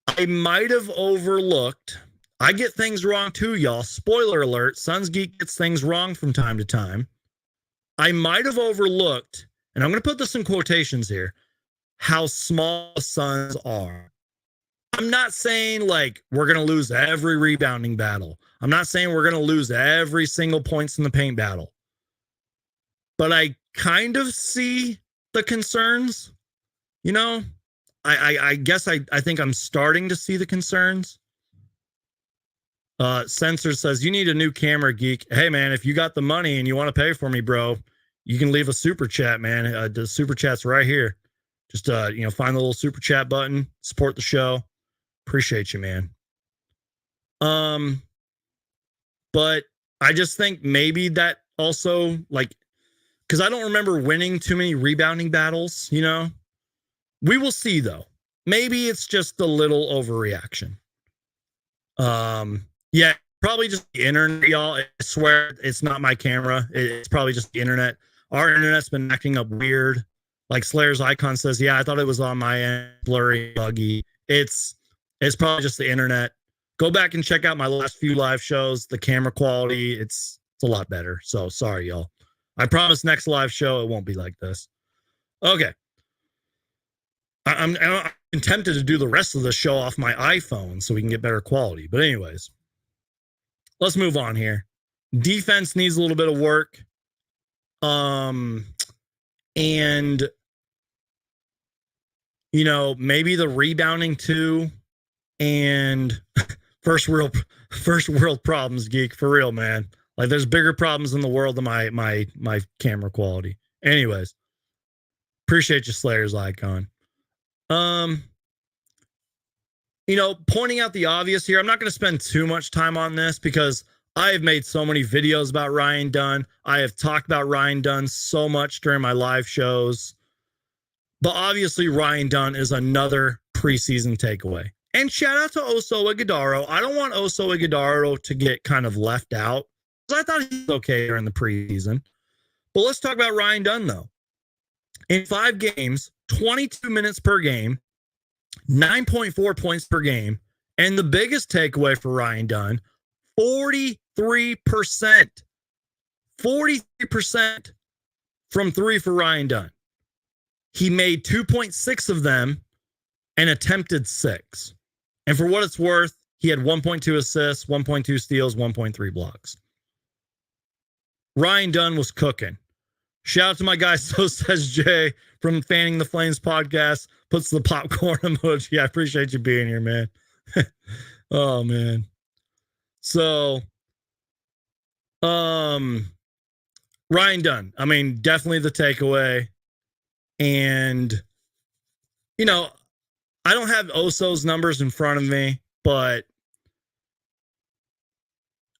I might have overlooked. I get things wrong too, y'all. Spoiler alert. Suns Geek gets things wrong from time to time. I might have overlooked, and I'm going to put this in quotations here, how small the Suns are. I'm not saying like we're going to lose every rebounding battle. I'm not saying we're going to lose every single points in the paint battle. But I kind of see the concerns. You know, I guess I think I'm starting to see the concerns. Censor says, you need a new camera, Geek. Hey, man, if you got the money and you want to pay for me, bro, you can leave a super chat, man. The super chat's right here. Just, find the little super chat button, support the show. Appreciate you, man. But I just think maybe that also, like, because I don't remember winning too many rebounding battles, you know? We will see, though. Maybe it's just a little overreaction. Yeah, probably just the internet, y'all. I swear it's not my camera. It's probably just the internet. Our internet's been acting up weird. Like Slayer's icon says, yeah, I thought it was on my end, blurry, buggy. It's probably just the internet. Go back and check out my last few live shows. The camera quality, it's a lot better. So sorry, y'all. I promise next live show it won't be like this. Okay. I'm tempted to do the rest of the show off my iPhone so we can get better quality. But anyways, let's move on here. Defense needs a little bit of work. And maybe the rebounding too. And first world problems, Geek, for real, man. Like there's bigger problems in the world than my camera quality. Anyways, appreciate you, Slayer's icon. Pointing out the obvious here, I'm not going to spend too much time on this because I have made so many videos about Ryan Dunn. I have talked about Ryan Dunn so much during my live shows. But obviously, Ryan Dunn is another preseason takeaway. And shout out to Oso Ighodaro. I don't want Oso Ighodaro to get kind of left out, because I thought he was okay during the preseason. But let's talk about Ryan Dunn, though. In 5 games, 22 minutes per game, 9.4 points per game, and the biggest takeaway for Ryan Dunn, 43%. 43% from 3 for Ryan Dunn. He made 2.6 of them and attempted 6. And for what it's worth, he had 1.2 assists, 1.2 steals, 1.3 blocks. Ryan Dunn was cooking. Shout out to my guy, So Says Jay, from Fanning the Flames podcast, puts the popcorn emoji. I appreciate you being here, man. Oh, man. So, Ryan Dunn, I mean, definitely the takeaway. And, I don't have Oso's numbers in front of me, but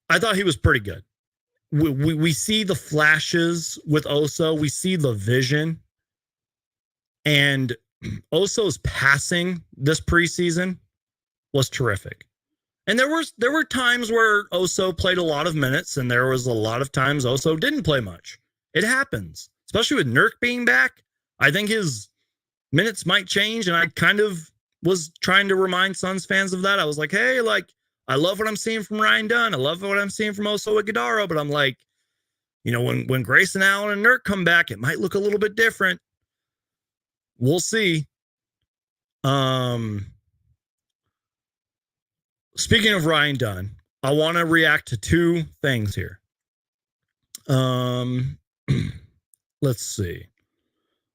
I thought he was pretty good. We see the flashes with Oso. We see the vision. And Oso's passing this preseason was terrific. And there were times where Oso played a lot of minutes, and there was a lot of times Oso didn't play much. It happens, especially with Nurk being back. I think his minutes might change. And I kind of was trying to remind Suns fans of that. I was like, hey, like, I love what I'm seeing from Ryan Dunn. I love what I'm seeing from Oso Ighodaro, but I'm like, you know, when Grayson Allen and Nurk come back, it might look a little bit different. We'll see. Speaking of Ryan Dunn, I want to react to two things here. Let's see.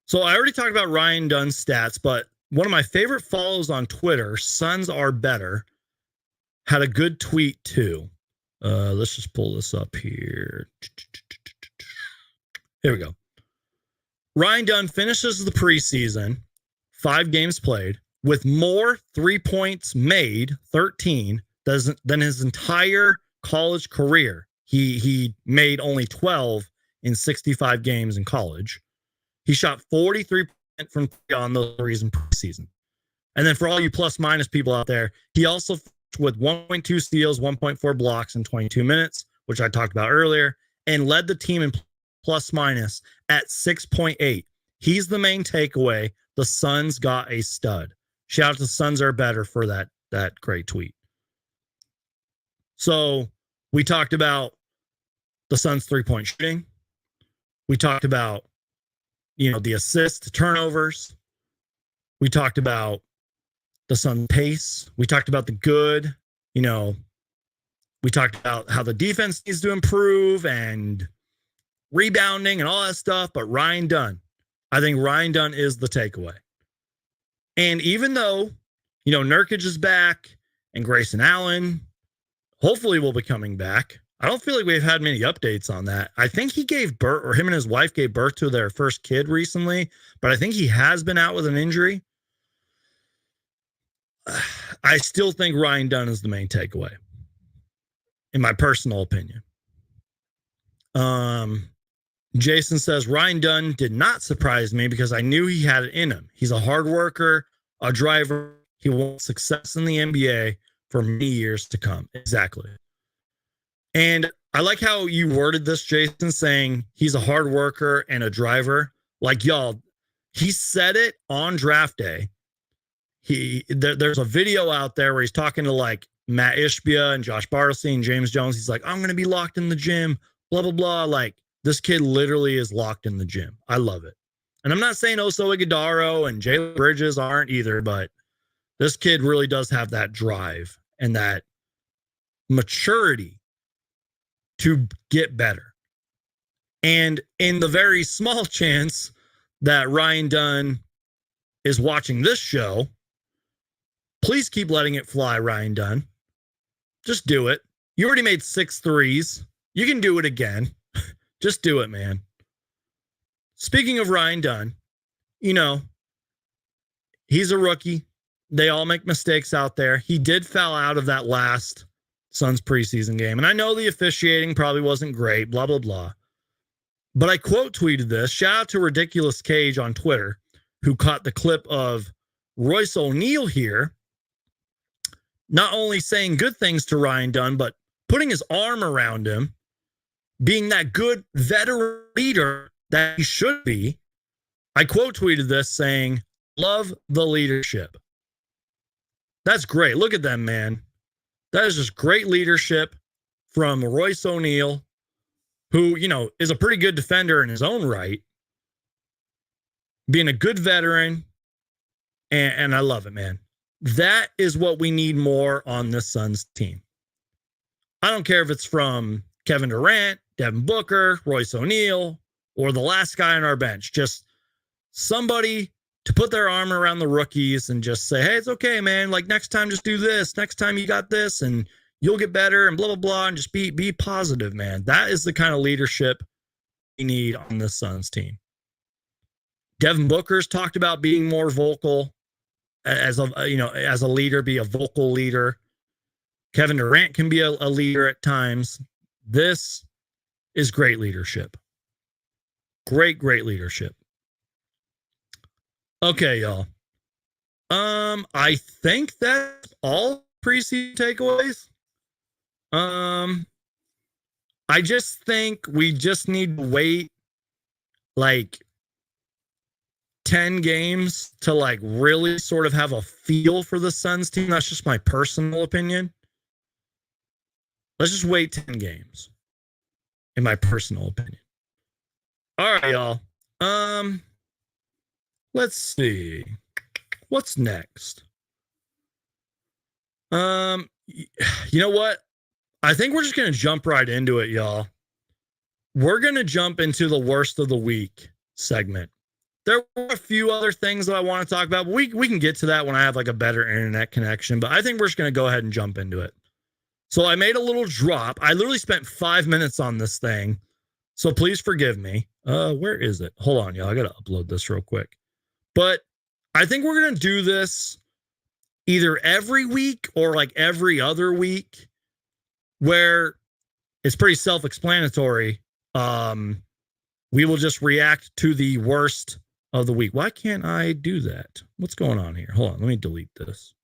So I already talked about Ryan Dunn's stats, but one of my favorite follows on Twitter, Suns Are Better, had a good tweet too. Let's just pull this up here. Here we go. Ryan Dunn finishes the preseason, 5 games played, with more 3 points made, 13, than his entire college career. He made only 12 in 65 games in college. He shot 43% from on those threes in preseason. And then for all you plus minus people out there, he also with 1.2 steals, 1.4 blocks in 22 minutes, which I talked about earlier, and led the team in plus minus at 6.8. He's the main takeaway. The Suns got a stud. Shout out to Suns Are Better for that great tweet. So we talked about the Suns 3-point shooting. We talked about, you know, the assists, turnovers. We talked about the Sun pace. We talked about the good, you know, we talked about how the defense needs to improve and rebounding and all that stuff. But Ryan Dunn, I think Ryan Dunn is the takeaway. And even though, you know, Nurkic is back and Grayson Allen hopefully will be coming back, I don't feel like we've had many updates on that. I think he gave birth, or him and his wife gave birth to their first kid recently, but I think he has been out with an injury. I still think Ryan Dunn is the main takeaway, in my personal opinion. Jason says, Ryan Dunn did not surprise me because I knew he had it in him. He's a hard worker, a driver. He wants success in the NBA for many years to come. Exactly. And I like how you worded this, Jason, saying he's a hard worker and a driver. Like, y'all, he said it on draft day. There's a video out there where he's talking to like Matt Ishbia and Josh Bartlesey and James Jones. He's like, I'm going to be locked in the gym, blah, blah, blah. Like, this kid literally is locked in the gym. I love it. And I'm not saying Oso Ighodaro and Jalen Bridges aren't either, but this kid really does have that drive and that maturity to get better. And in the very small chance that Ryan Dunn is watching this show, please keep letting it fly, Ryan Dunn. Just do it. You already made 6 threes. You can do it again. Just do it, man. Speaking of Ryan Dunn, you know, he's a rookie. They all make mistakes out there. He did foul out of that last Suns preseason game. And I know the officiating probably wasn't great, blah, blah, blah. But I quote tweeted this. Shout out to Ridiculous Cage on Twitter, who caught the clip of Royce O'Neal here, not only saying good things to Ryan Dunn, but putting his arm around him, being that good veteran leader that he should be. I quote tweeted this saying, love the leadership. That's great. Look at them, man. That is just great leadership from Royce O'Neal, who, you know, is a pretty good defender in his own right, being a good veteran, and I love it, man. That is what we need more on this Suns team. I don't care if it's from Kevin Durant, Devin Booker, Royce O'Neal, or the last guy on our bench. Just somebody to put their arm around the rookies and just say, hey, it's okay, man. Like, next time, just do this. Next time you got this and you'll get better and blah, blah, blah. And just be positive, man. That is the kind of leadership we need on this Suns team. Devin Booker's talked about being more vocal as a leader, be a vocal leader. Kevin Durant can be a leader at times. This is great leadership. Great leadership. Okay, y'all. I think that's all preseason takeaways. I just think we just need to wait like 10 games to like really sort of have a feel for the Suns team. That's just my personal opinion. Let's just wait 10 games, in my personal opinion. All right, y'all. Let's see. What's next? You know what? I think we're just going to jump right into it, y'all. We're going to jump into the worst of the week segment. There were a few other things that I want to talk about, but we can get to that when I have like a better internet connection, but I think we're just going to go ahead and jump into it. So I made a little drop. I literally spent 5 minutes on this thing, so please forgive me. Where is it? Hold on, y'all. I got to upload this real quick. But I think we're going to do this either every week or like every other week, where it's pretty self-explanatory. We will just react to the worst of the week. Why can't I do that? What's going on here? Hold on, let me delete this.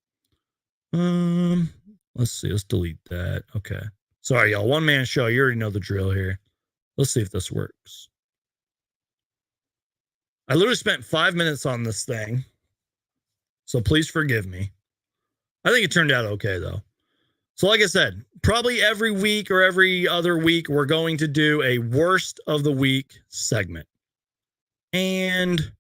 Let's see. Let's delete that. Okay. Sorry, y'all. One man show. You already know the drill here. Let's see if this works. I literally spent 5 minutes on this thing, so please forgive me. I think it turned out okay, though. So like I said, probably every week or every other week, we're going to do a worst of the week segment. And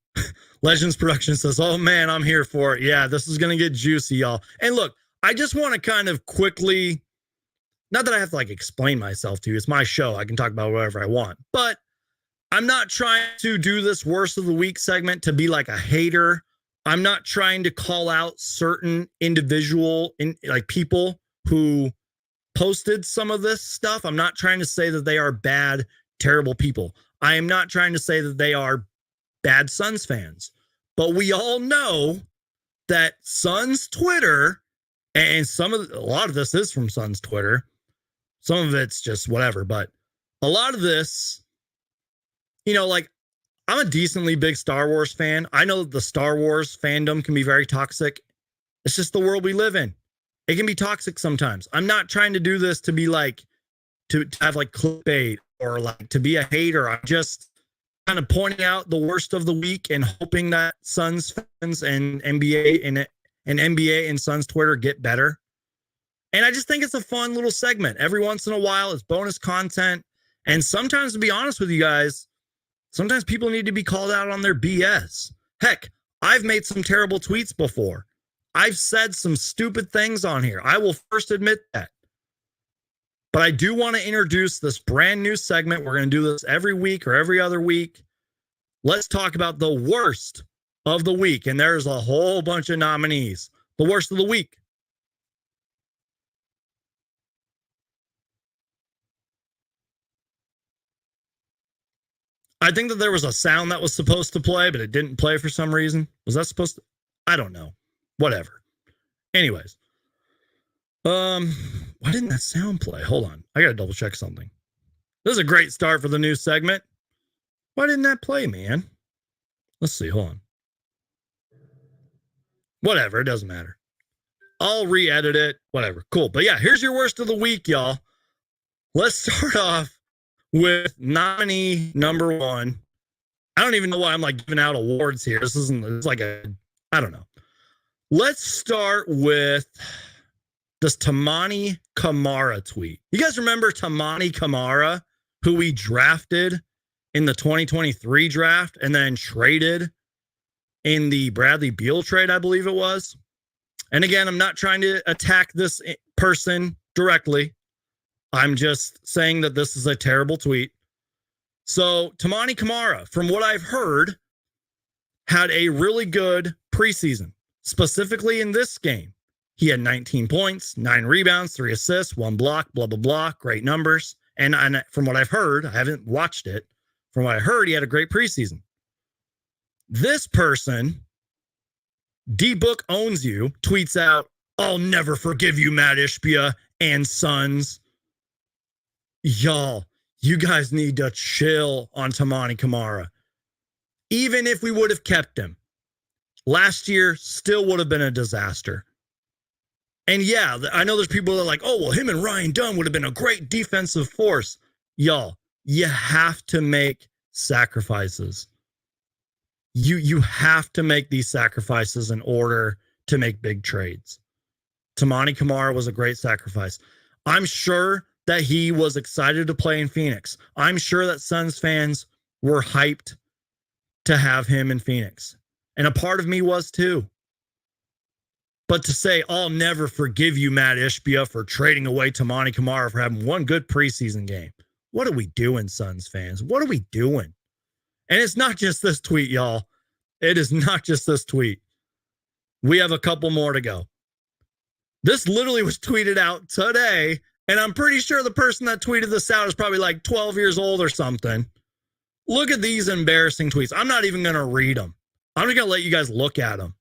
Legends Production says, oh man, I'm here for it. Yeah, this is going to get juicy, y'all. And look, I just want to kind of quickly, not that I have to like explain myself to you. It's my show. I can talk about whatever I want. But I'm not trying to do this worst of the week segment to be like a hater. I'm not trying to call out certain individual like people who posted some of this stuff. I'm not trying to say that they are bad, terrible people. I am not trying to say that they are bad Suns fans. But we all know that Suns Twitter, and a lot of this is from Suns Twitter. Some of it's just whatever, but a lot of this, you know, like, I'm a decently big Star Wars fan. I know that the Star Wars fandom can be very toxic. It's just the world we live in. It can be toxic sometimes. I'm not trying to do this to be like, to have like clickbait or like to be a hater. I'm just kind of pointing out the worst of the week and hoping that Suns fans and NBA and Suns Twitter get better. And I just think it's a fun little segment. Every once in a while, it's bonus content. And sometimes, to be honest with you guys, sometimes people need to be called out on their BS. Heck, I've made some terrible tweets before. I've said some stupid things on here. I will first admit that. But I do want to introduce this brand new segment. We're going to do this every week or every other week. Let's talk about the worst of the week. And there's a whole bunch of nominees. The worst of the week. I think that there was a sound that was supposed to play, but it didn't play for some reason. Was that supposed to? I don't know. Whatever. Anyways. Why didn't that sound play? Hold on. I gotta double check something. This is a great start for the new segment. Why didn't that play, man? Let's see. Hold on. Whatever. It doesn't matter. I'll re-edit it. Whatever. Cool. But yeah, here's your worst of the week, y'all. Let's start off with nominee number one. I don't even know why I'm like giving out awards here. This isn't, it's like I don't know. Let's start with this Tamani Kamara tweet. You guys remember Tamani Kamara, who we drafted in the 2023 draft and then traded in the Bradley Beal trade, I believe it was. And again, I'm not trying to attack this person directly. I'm just saying that this is a terrible tweet. So Tamani Kamara, from what I've heard, had a really good preseason, specifically in this game. He had 19 points, 9 rebounds, 3 assists, 1 block, blah, blah, blah. Great numbers. And from what I've heard, I haven't watched it. From what I heard, he had a great preseason. This person, D-Book Owns You, tweets out, I'll never forgive you, Matt Ishbia and Suns. Y'all, you guys need to chill on Tamani Kamara. Even if we would have kept him, last year still would have been a disaster. And yeah, I know there's people that are like, oh, well, him and Ryan Dunn would have been a great defensive force. Y'all, you have to make sacrifices. You have to make these sacrifices in order to make big trades. Tamani Kamara was a great sacrifice. I'm sure that he was excited to play in Phoenix. I'm sure that Suns fans were hyped to have him in Phoenix. And a part of me was too. But to say, I'll never forgive you, Matt Ishbia, for trading away Tamani Kamara for having one good preseason game. What are we doing, Suns fans? What are we doing? And it's not just this tweet, y'all. It is not just this tweet. We have a couple more to go. This literally was tweeted out today, and I'm pretty sure the person that tweeted this out is probably like 12 years old or something. Look at these embarrassing tweets. I'm not even going to read them. I'm just going to let you guys look at them.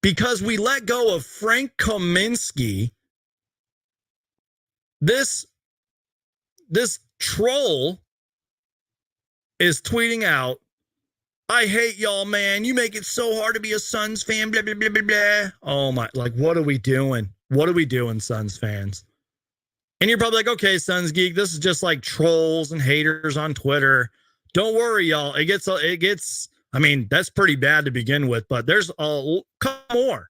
Because we let go of Frank Kaminsky, this troll is tweeting out, I hate y'all, man. You make it so hard to be a Suns fan, blah, blah, blah, blah, blah. Oh, my. Like, what are we doing? What are we doing, Suns fans? And you're probably like, okay, Suns Geek, this is just like trolls and haters on Twitter. Don't worry, y'all. It gets, I mean, that's pretty bad to begin with, but there's a couple more.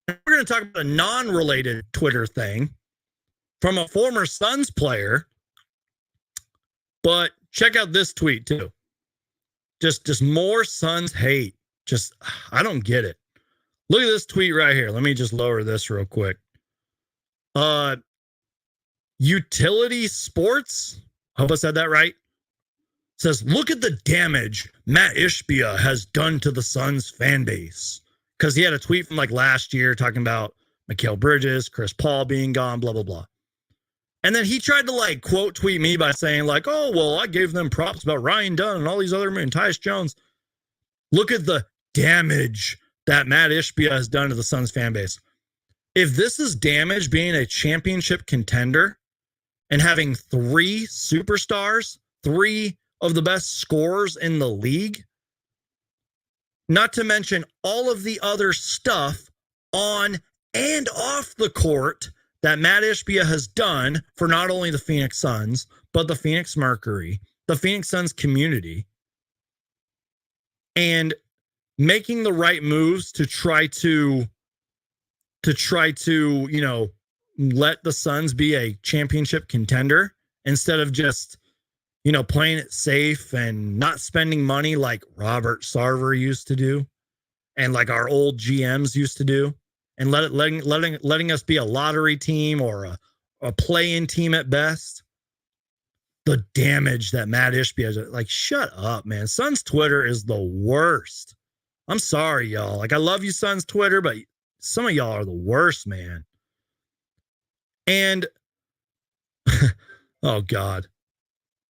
We're going to talk about a non-related Twitter thing from a former Suns player, but check out this tweet too. Just more Suns hate. Just, I don't get it. Look at this tweet right here. Let me just lower this real quick. Utility Sports, I hope I said that right, says, look at the damage Matt Ishbia has done to the Suns fan base. Because he had a tweet from like last year talking about Mikal Bridges, Chris Paul being gone, blah, blah, blah. And then he tried to like quote tweet me by saying like, oh, well, I gave them props about Ryan Dunn and all these other men, Tyus Jones. Look at the damage that Matt Ishbia has done to the Suns fan base. If this is damage being a championship contender and having 3 superstars, 3 of the best scorers in the league, not to mention all of the other stuff on and off the court that Matt Ishbia has done for not only the Phoenix Suns, but the Phoenix Mercury, the Phoenix Suns community, and making the right moves to try to, you know, let the Suns be a championship contender instead of just, you know, playing it safe and not spending money like Robert Sarver used to do and like our old GMs used to do, and letting us be a lottery team or a play-in team at best. The damage that Matt Ishbia has, like, shut up, man. Suns Twitter is the worst. I'm sorry, y'all. Like, I love you, Suns Twitter, but some of y'all are the worst, man. And oh God,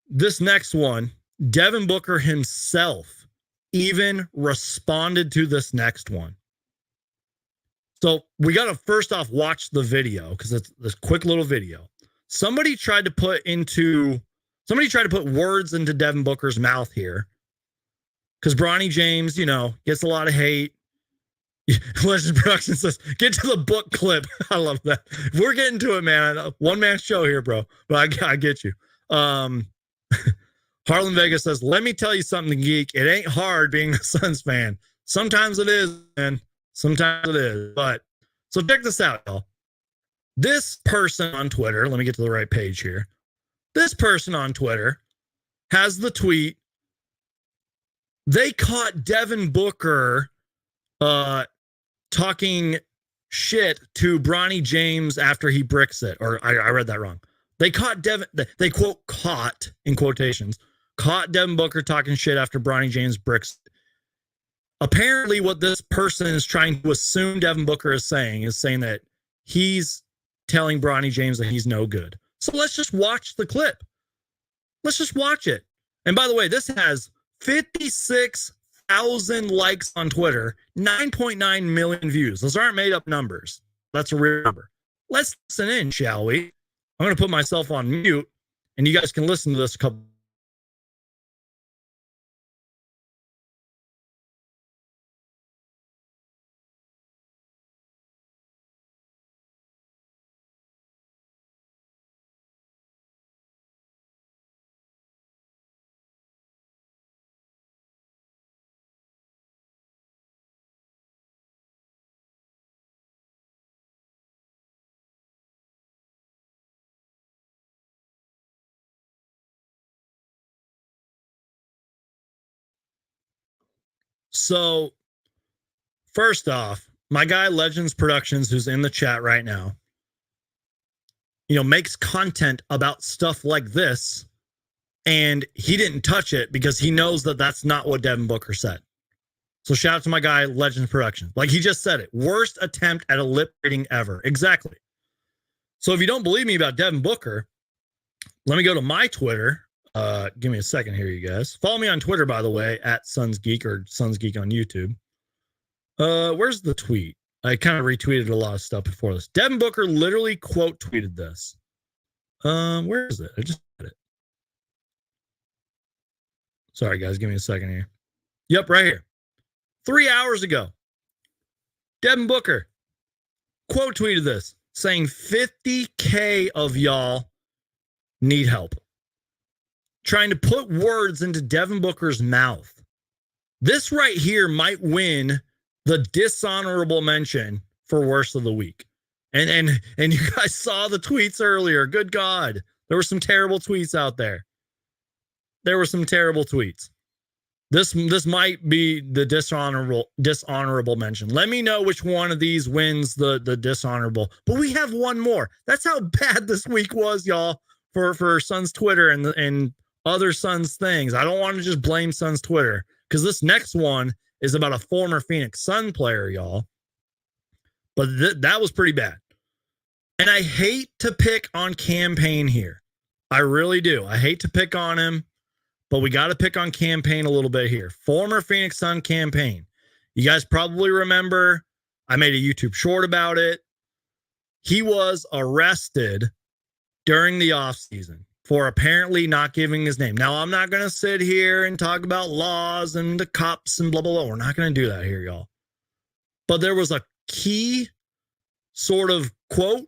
this next one, Devin Booker himself even responded to this next one. So we got to first off watch the video because it's this quick little video. Somebody tried to put words into Devin Booker's mouth here because Bronny James, you know, gets a lot of hate. Legend Production says, get to the book clip. I love that. We're getting to it, man. One man show here, bro. But I get you. Harlan Vega says, let me tell you something, Geek. It ain't hard being a Suns fan. Sometimes it is, man. Sometimes it is. But so check this out, y'all. This person on Twitter, let me get to the right page here. This person on Twitter has the tweet. They caught Devin Booker talking shit to Bronny James after he bricks it. Or I read that wrong. They caught they quote, caught, in quotations, caught Devin Booker talking shit after Bronny James bricks it. Apparently what this person is trying to assume Devin Booker is saying that he's telling Bronny James that he's no good. So let's just watch the clip. Let's just watch it. And by the way, this has 56,000 likes on Twitter, 9.9 million views. Those aren't made up numbers. That's a real number. Let's listen in, shall we? I'm going to put myself on mute, and you guys can listen to this a couple So, first off, my guy Legends Productions, who's in the chat right now, makes content about stuff like this, and he didn't touch it because he knows that that's not what Devin Booker said. So shout out to my guy Legends Productions. Like he just said it. Worst attempt at a lip reading ever. Exactly. So if you don't believe me about Devin Booker, let me go to my Twitter. Give me a second here, you guys. Follow me on Twitter, by the way, at Suns Geek or Suns Geek on YouTube. Where's the tweet? I kind of retweeted a lot of stuff before this. Devin Booker literally quote tweeted this. Where is it? I just had it. Sorry, guys. Give me a second here. Yep, right here. 3 hours ago, Devin Booker quote tweeted this, saying 50K of y'all need help. Trying to put words into Devin Booker's mouth. This right here might win the dishonorable mention for worst of the week. And you guys saw the tweets earlier. Good God. There were some terrible tweets out there. There were some terrible tweets. This might be the dishonorable mention. Let me know which one of these wins the dishonorable. But we have one more. That's how bad this week was, y'all, for Suns Twitter and other Suns things. I don't want to just blame Suns Twitter because this next one is about a former Phoenix Sun player, y'all. But that was pretty bad. And I hate to pick on Campaign here. I really do. I hate to pick on him. But we got to pick on Campaign a little bit here. Former Phoenix Sun Campaign. You guys probably remember I made a YouTube short about it. He was arrested during the offseason for apparently not giving his name. Now, I'm not going to sit here and talk about laws and the cops and blah, blah, blah. We're not going to do that here, y'all. But there was a key sort of quote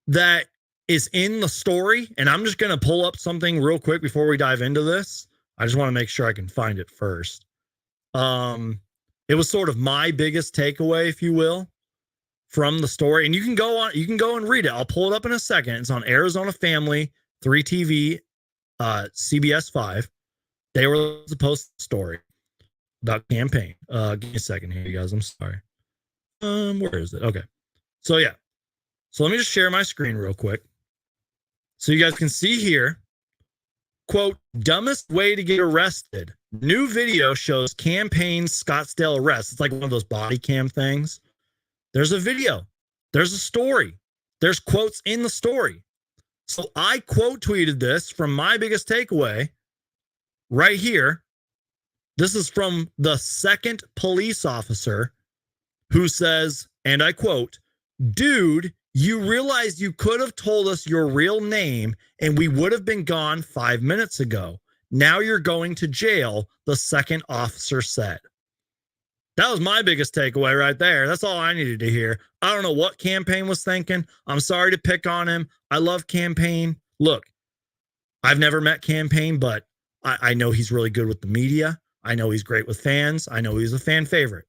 that is in the story, and I'm just going to pull up something real quick before we dive into this. I just want to make sure I can find it first. It was sort of my biggest takeaway, if you will, from the story. And you can go and read it. I'll pull it up in a second. It's on Arizona Family, 3TV, CBS 5. They were supposed to post the story about Campaign. Give me a second here, you guys. I'm sorry. Where is it? Okay. So yeah. So let me just share my screen real quick. So you guys can see here, quote, dumbest way to get arrested. New video shows Campaign's Scottsdale arrest. It's like one of those body cam things. There's a video. There's a story. There's quotes in the story. So I quote tweeted this from my biggest takeaway right here. This is from the second police officer who says, and I quote, dude, you realize you could have told us your real name and we would have been gone 5 minutes ago. Now you're going to jail, the second officer said. That was my biggest takeaway right there. That's all I needed to hear. I don't know what Campaign was thinking. I'm sorry to pick on him. I love Campaign. Look, I've never met Campaign, but I know he's really good with the media. I know he's great with fans. I know he's a fan favorite.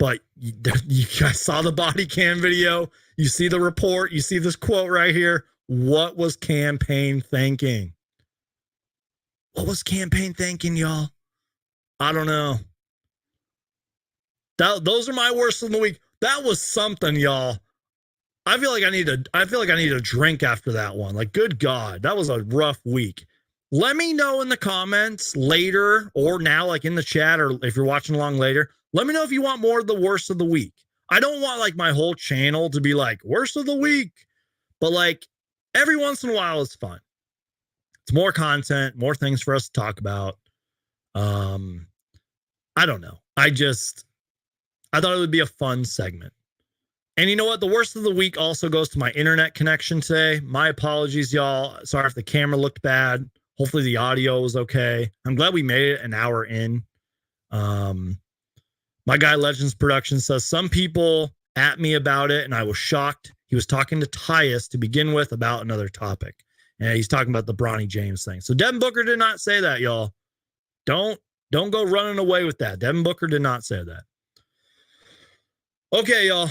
But you guys saw the body cam video. You see the report. You see this quote right here. What was Campaign thinking? What was Campaign thinking, y'all? I don't know. Those are my worst of the week. That was something, y'all. I feel like I need a drink after that one. Like, good God, that was a rough week. Let me know in the comments later or now, like in the chat, or if you're watching along later. Let me know if you want more of the worst of the week. I don't want like my whole channel to be like worst of the week, but like every once in a while it's fun. It's more content, more things for us to talk about. I don't know. I thought it would be a fun segment. And you know what? The worst of the week also goes to my internet connection today. My apologies, y'all. Sorry if the camera looked bad. Hopefully the audio was okay. I'm glad we made it an hour in. My guy Legends Production says some people at me about it, and I was shocked. He was talking to Tyus to begin with about another topic, and he's talking about the Bronny James thing. So Devin Booker did not say that, y'all. Don't go running away with that. Devin Booker did not say that. Okay, y'all.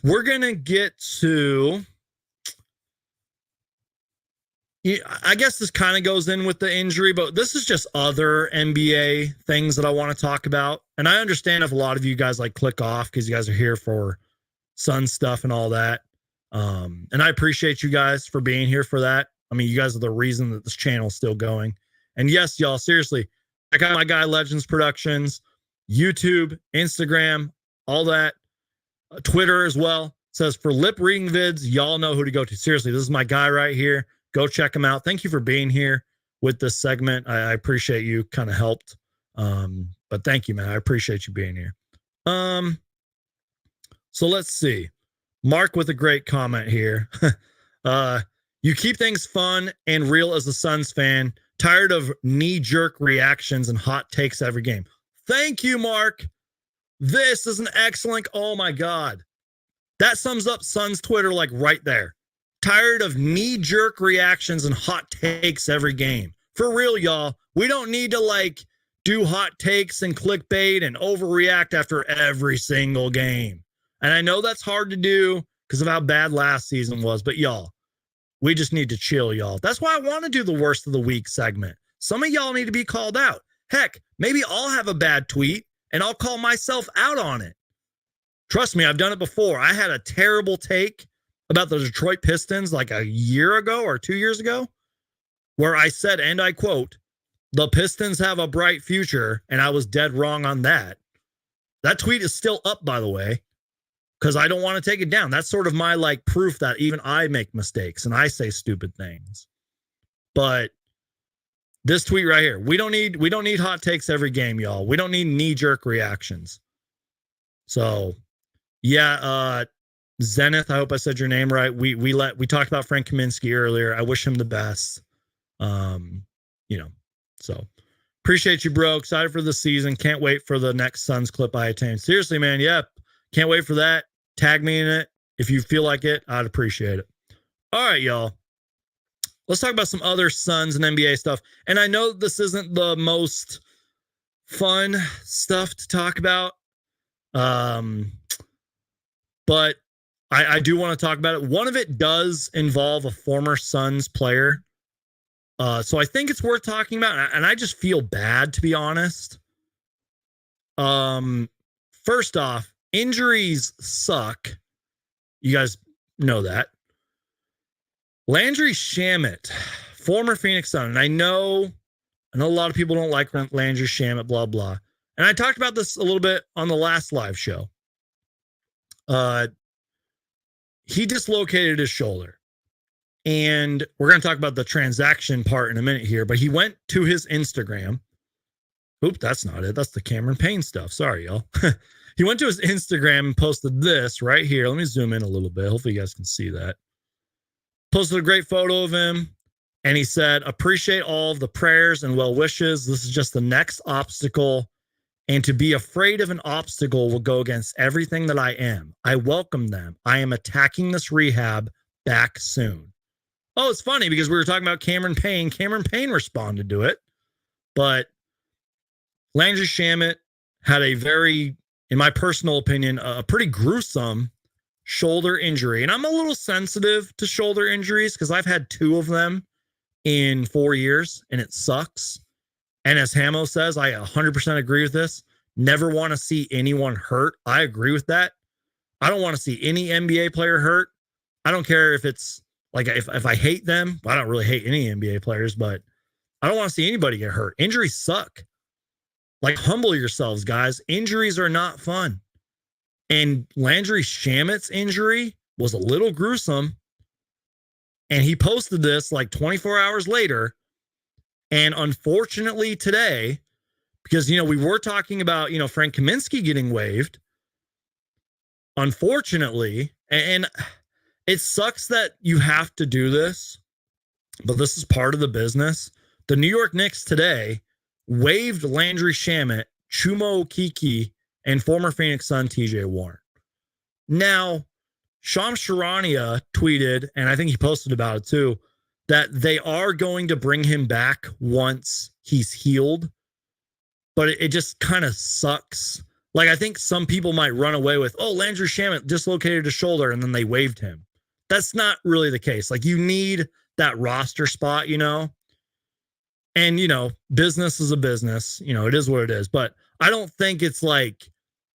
We're gonna get to I guess this kind of goes in with the injury, but this is just other NBA things that I want to talk about. And I understand if a lot of you guys like click off because you guys are here for Sun stuff and all that. And I appreciate you guys for being here for that. I mean, you guys are the reason that this channel is still going. And yes, y'all, seriously, check out my guy Legends Productions, YouTube, Instagram, all that, Twitter as well. It says for lip reading vids, y'all know who to go to. Seriously, this is my guy right here. Go check him out. Thank you for being here with this segment. I appreciate you kind of helped. But thank you, man. I appreciate you being here. So let's see. Mark with a great comment here. You keep things fun and real as a Suns fan. Tired of knee-jerk reactions and hot takes every game. Thank you, Mark. This is an excellent. Oh my God. That sums up Suns Twitter like right there. Tired of knee-jerk reactions and hot takes every game. For real, y'all. We don't need to like do hot takes and clickbait and overreact after every single game. And I know that's hard to do because of how bad last season was, but y'all, we just need to chill, y'all. That's why I want to do the worst of the week segment. Some of y'all need to be called out. Heck, maybe I'll have a bad tweet and I'll call myself out on it. Trust me, I've done it before. I had a terrible take about the Detroit Pistons like a year ago or 2 years ago, where I said, and I quote, the Pistons have a bright future, and I was dead wrong on that. That tweet is still up, by the way, because I don't want to take it down. That's sort of my like proof that even I make mistakes and I say stupid things. But this tweet right here, we don't need hot takes every game, y'all. We don't need knee-jerk reactions. So yeah, Zenith, I hope I said your name right. We talked about Frank Kaminsky earlier. I wish him the best. So appreciate you, bro. Excited for the season. Can't wait for the next Suns clip I attain. Seriously, man. Yep. Can't wait for that. Tag me in it. If you feel like it, I'd appreciate it. All right, y'all. Let's talk about some other Suns and NBA stuff. And I know this isn't the most fun stuff to talk about. But I do want to talk about it. One of it does involve a former Suns player. So I think it's worth talking about. And I just feel bad, to be honest. First off, injuries suck. You guys know that. Landry Shamet, former Phoenix Sun. And I know a lot of people don't like Landry Shamet, blah, blah. And I talked about this a little bit on the last live show. He dislocated his shoulder. And we're going to talk about the transaction part in a minute here. But he went to his Instagram. Oop, that's not it. That's the Cameron Payne stuff. Sorry, y'all. He went to his Instagram and posted this right here. Let me zoom in a little bit. Hopefully you guys can see that. Posted a great photo of him. And he said, appreciate all of the prayers and well wishes. This is just the next obstacle. And to be afraid of an obstacle will go against everything that I am. I welcome them. I am attacking this rehab back soon. Oh, it's funny because we were talking about Cameron Payne. Cameron Payne responded to it. But Landry Shamet had a very, in my personal opinion, a pretty gruesome shoulder injury. And I'm a little sensitive to shoulder injuries because I've had 2 of them in 4 years, and it sucks. And as Hamo says, I 100% agree with this. Never want to see anyone hurt. I agree with that. I don't want to see any NBA player hurt. I don't care if it's like, if I hate them. I don't really hate any NBA players, but I don't want to see anybody get hurt. Injuries suck. Like, humble yourselves, guys. Injuries are not fun. And Landry Shamet's injury was a little gruesome. And he posted this like 24 hours later. And unfortunately today, because, we were talking about, Frank Kaminsky getting waived. Unfortunately, and it sucks that you have to do this, but this is part of the business. The New York Knicks today waived Landry Shamet, Chuma Okeke, and former Phoenix Sun TJ Warren. Now, Shams Charania tweeted, and I think he posted about it too, that they are going to bring him back once he's healed. But it just kind of sucks. Like, I think some people might run away with, oh, Landry Shamet dislocated his shoulder and then they waived him. That's not really the case. Like, you need that roster spot, you know. And, you know, business is a business, you know, it is what it is. But I don't think it's like,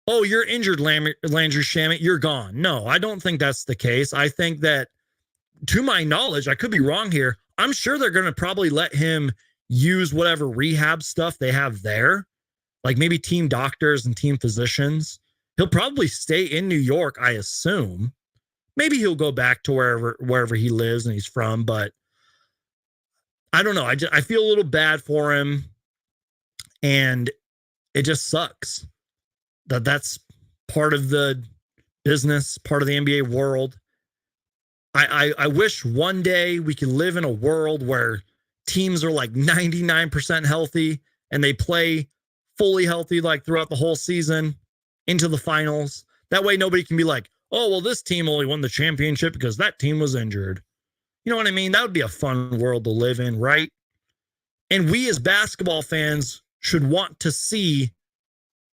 oh, you're injured, Landry Shamet, you're gone. No, I don't think that's the case. I think that, to my knowledge, I could be wrong here, I'm sure they're going to probably let him use whatever rehab stuff they have there, like maybe team doctors and team physicians. He'll probably stay in New York, I assume. Maybe he'll go back to wherever he lives and he's from, but I don't know. I feel a little bad for him, and it just sucks that that's part of the business, part of the NBA world. I wish one day we could live in a world where teams are like 99% healthy and they play fully healthy like throughout the whole season into the finals. That way nobody can be like, oh, well, this team only won the championship because that team was injured. You know what I mean? That would be a fun world to live in, right? And we as basketball fans should want to see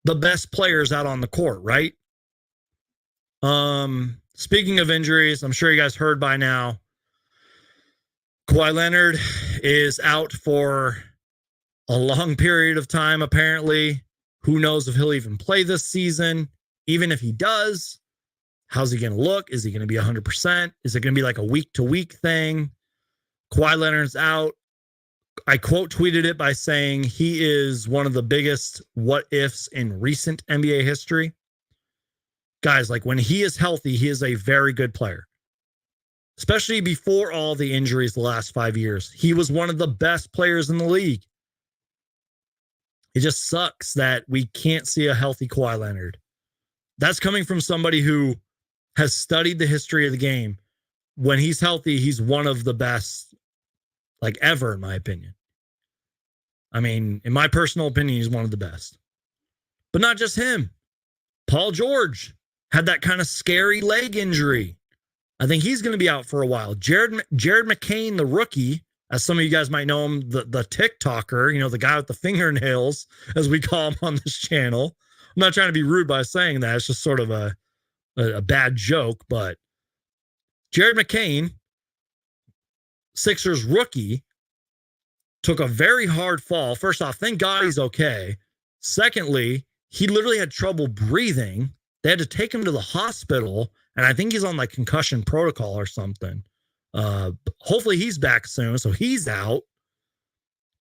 the best players out on the court, right? Speaking of injuries, I'm sure you guys heard by now, Kawhi Leonard is out for a long period of time, apparently. Who knows if he'll even play this season? Even if he does, how's he going to look? Is he going to be 100%? Is it going to be like a week-to-week thing? Kawhi Leonard's out. I quote tweeted it by saying he is one of the biggest what-ifs in recent NBA history. Guys, like when he is healthy, he is a very good player. Especially before all the injuries the last 5 years. He was one of the best players in the league. It just sucks that we can't see a healthy Kawhi Leonard. That's coming from somebody who has studied the history of the game. When he's healthy, he's one of the best, like ever, in my opinion. I mean, in my personal opinion, he's one of the best. But not just him. Paul George had that kind of scary leg injury. I think he's going to be out for a while. Jared McCain, the rookie, as some of you guys might know him, the TikToker, you know, the guy with the fingernails, as we call him on this channel. I'm not trying to be rude by saying that. It's just sort of a bad joke. But Jared McCain, Sixers rookie, took a very hard fall. First off, thank God he's okay. Secondly, he literally had trouble breathing. They had to take him to the hospital, and I think he's on like concussion protocol or something. Hopefully he's back soon, so he's out.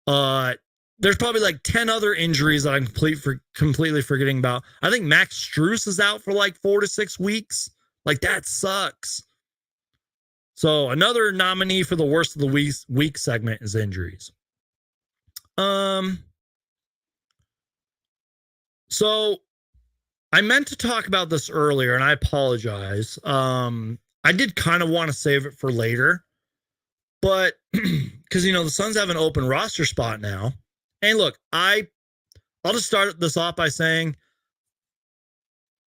There's probably like 10 other injuries that I'm completely forgetting about. I think Max Strus is out for like 4 to 6 weeks. Like, that sucks. So another nominee for the worst of the week segment is injuries. So I meant to talk about this earlier, and I apologize. I did kind of want to save it for later, but because, you know, the Suns have an open roster spot now. And look, I'll just start this off by saying,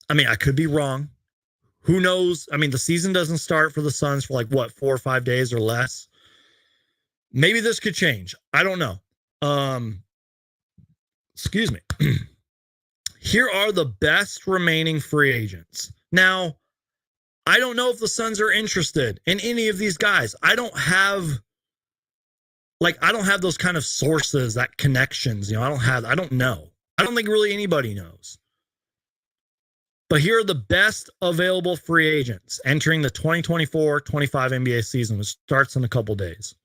I mean, I could be wrong. Who knows? I mean, the season doesn't start for the Suns for like, what, 4 or 5 days or less. Maybe this could change. I don't know. Excuse me. Here are the best remaining free agents. Now, I don't know if the Suns are interested in any of these guys. I don't have those kind of sources, that connections. You know, I don't know. I don't think really anybody knows. But here are the best available free agents entering the 2024-25 NBA season, which starts in a couple days.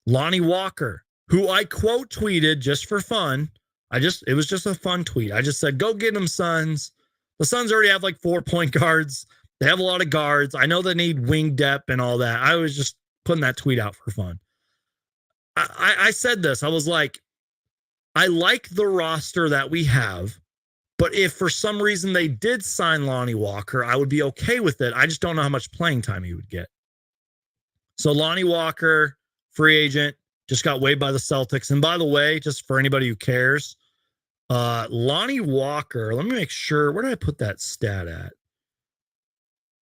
Lonnie Walker, who I quote tweeted just for fun. It was just a fun tweet. I just said, go get them, Suns. The Suns already have like 4 point guards. They have a lot of guards. I know they need wing depth and all that. I was just putting that tweet out for fun. I said this. I was like, I like the roster that we have, but if for some reason they did sign Lonnie Walker, I would be okay with it. I just don't know how much playing time he would get. So Lonnie Walker, free agent, just got waived by the Celtics. And by the way, just for anybody who cares, Lonnie Walker, let me make sure. Where did I put that stat at?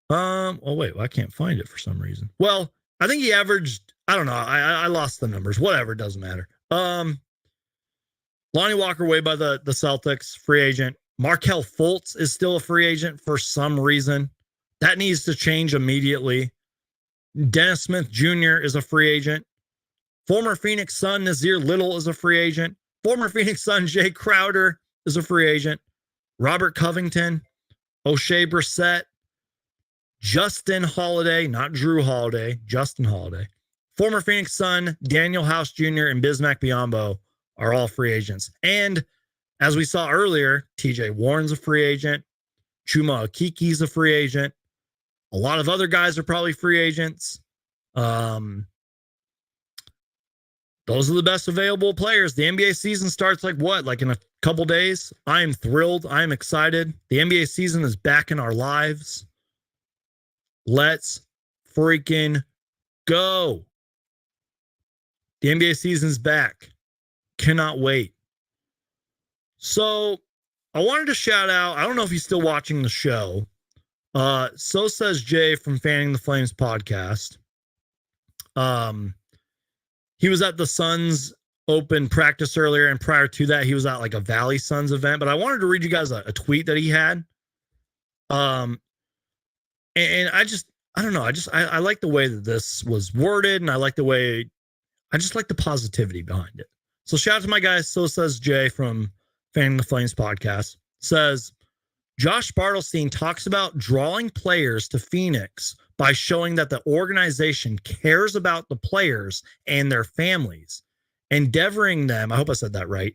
Oh, wait, I can't find it for some reason. Well, I think he averaged, I don't know. I lost the numbers. Whatever, it doesn't matter. Lonnie Walker waived by the Celtics, free agent. Markelle Fultz is still a free agent for some reason. That needs to change immediately. Dennis Smith Jr. is a free agent. Former Phoenix Sun Nazir Little is a free agent. Former Phoenix Sun Jay Crowder is a free agent. Robert Covington, O'Shea Brissett, Justin Holiday, not Drew Holiday, Justin Holiday. Former Phoenix Sun Daniel House Jr. and Bismack Biyombo are all free agents. And as we saw earlier, TJ Warren's a free agent. Chuma Akiki's a free agent. A lot of other guys are probably free agents. Those are the best available players. The NBA season starts like in a couple days. I am thrilled. I am excited. The NBA season is back in our lives. Let's freaking go. The NBA season's back. Cannot wait. So I wanted to shout out, I don't know if he's still watching the show. So says Jay from Fanning the Flames podcast. He was at the Suns Open practice earlier, and prior to that, he was at like a Valley Suns event. But I wanted to read you guys a tweet that he had. And I don't know. I like the way that this was worded, and I just like the positivity behind it. So shout out to my guy, So Says Jay from Fanning the Flames podcast. Says, Josh Bartlestein talks about drawing players to Phoenix by showing that the organization cares about the players and their families, endeavoring them, I hope I said that right,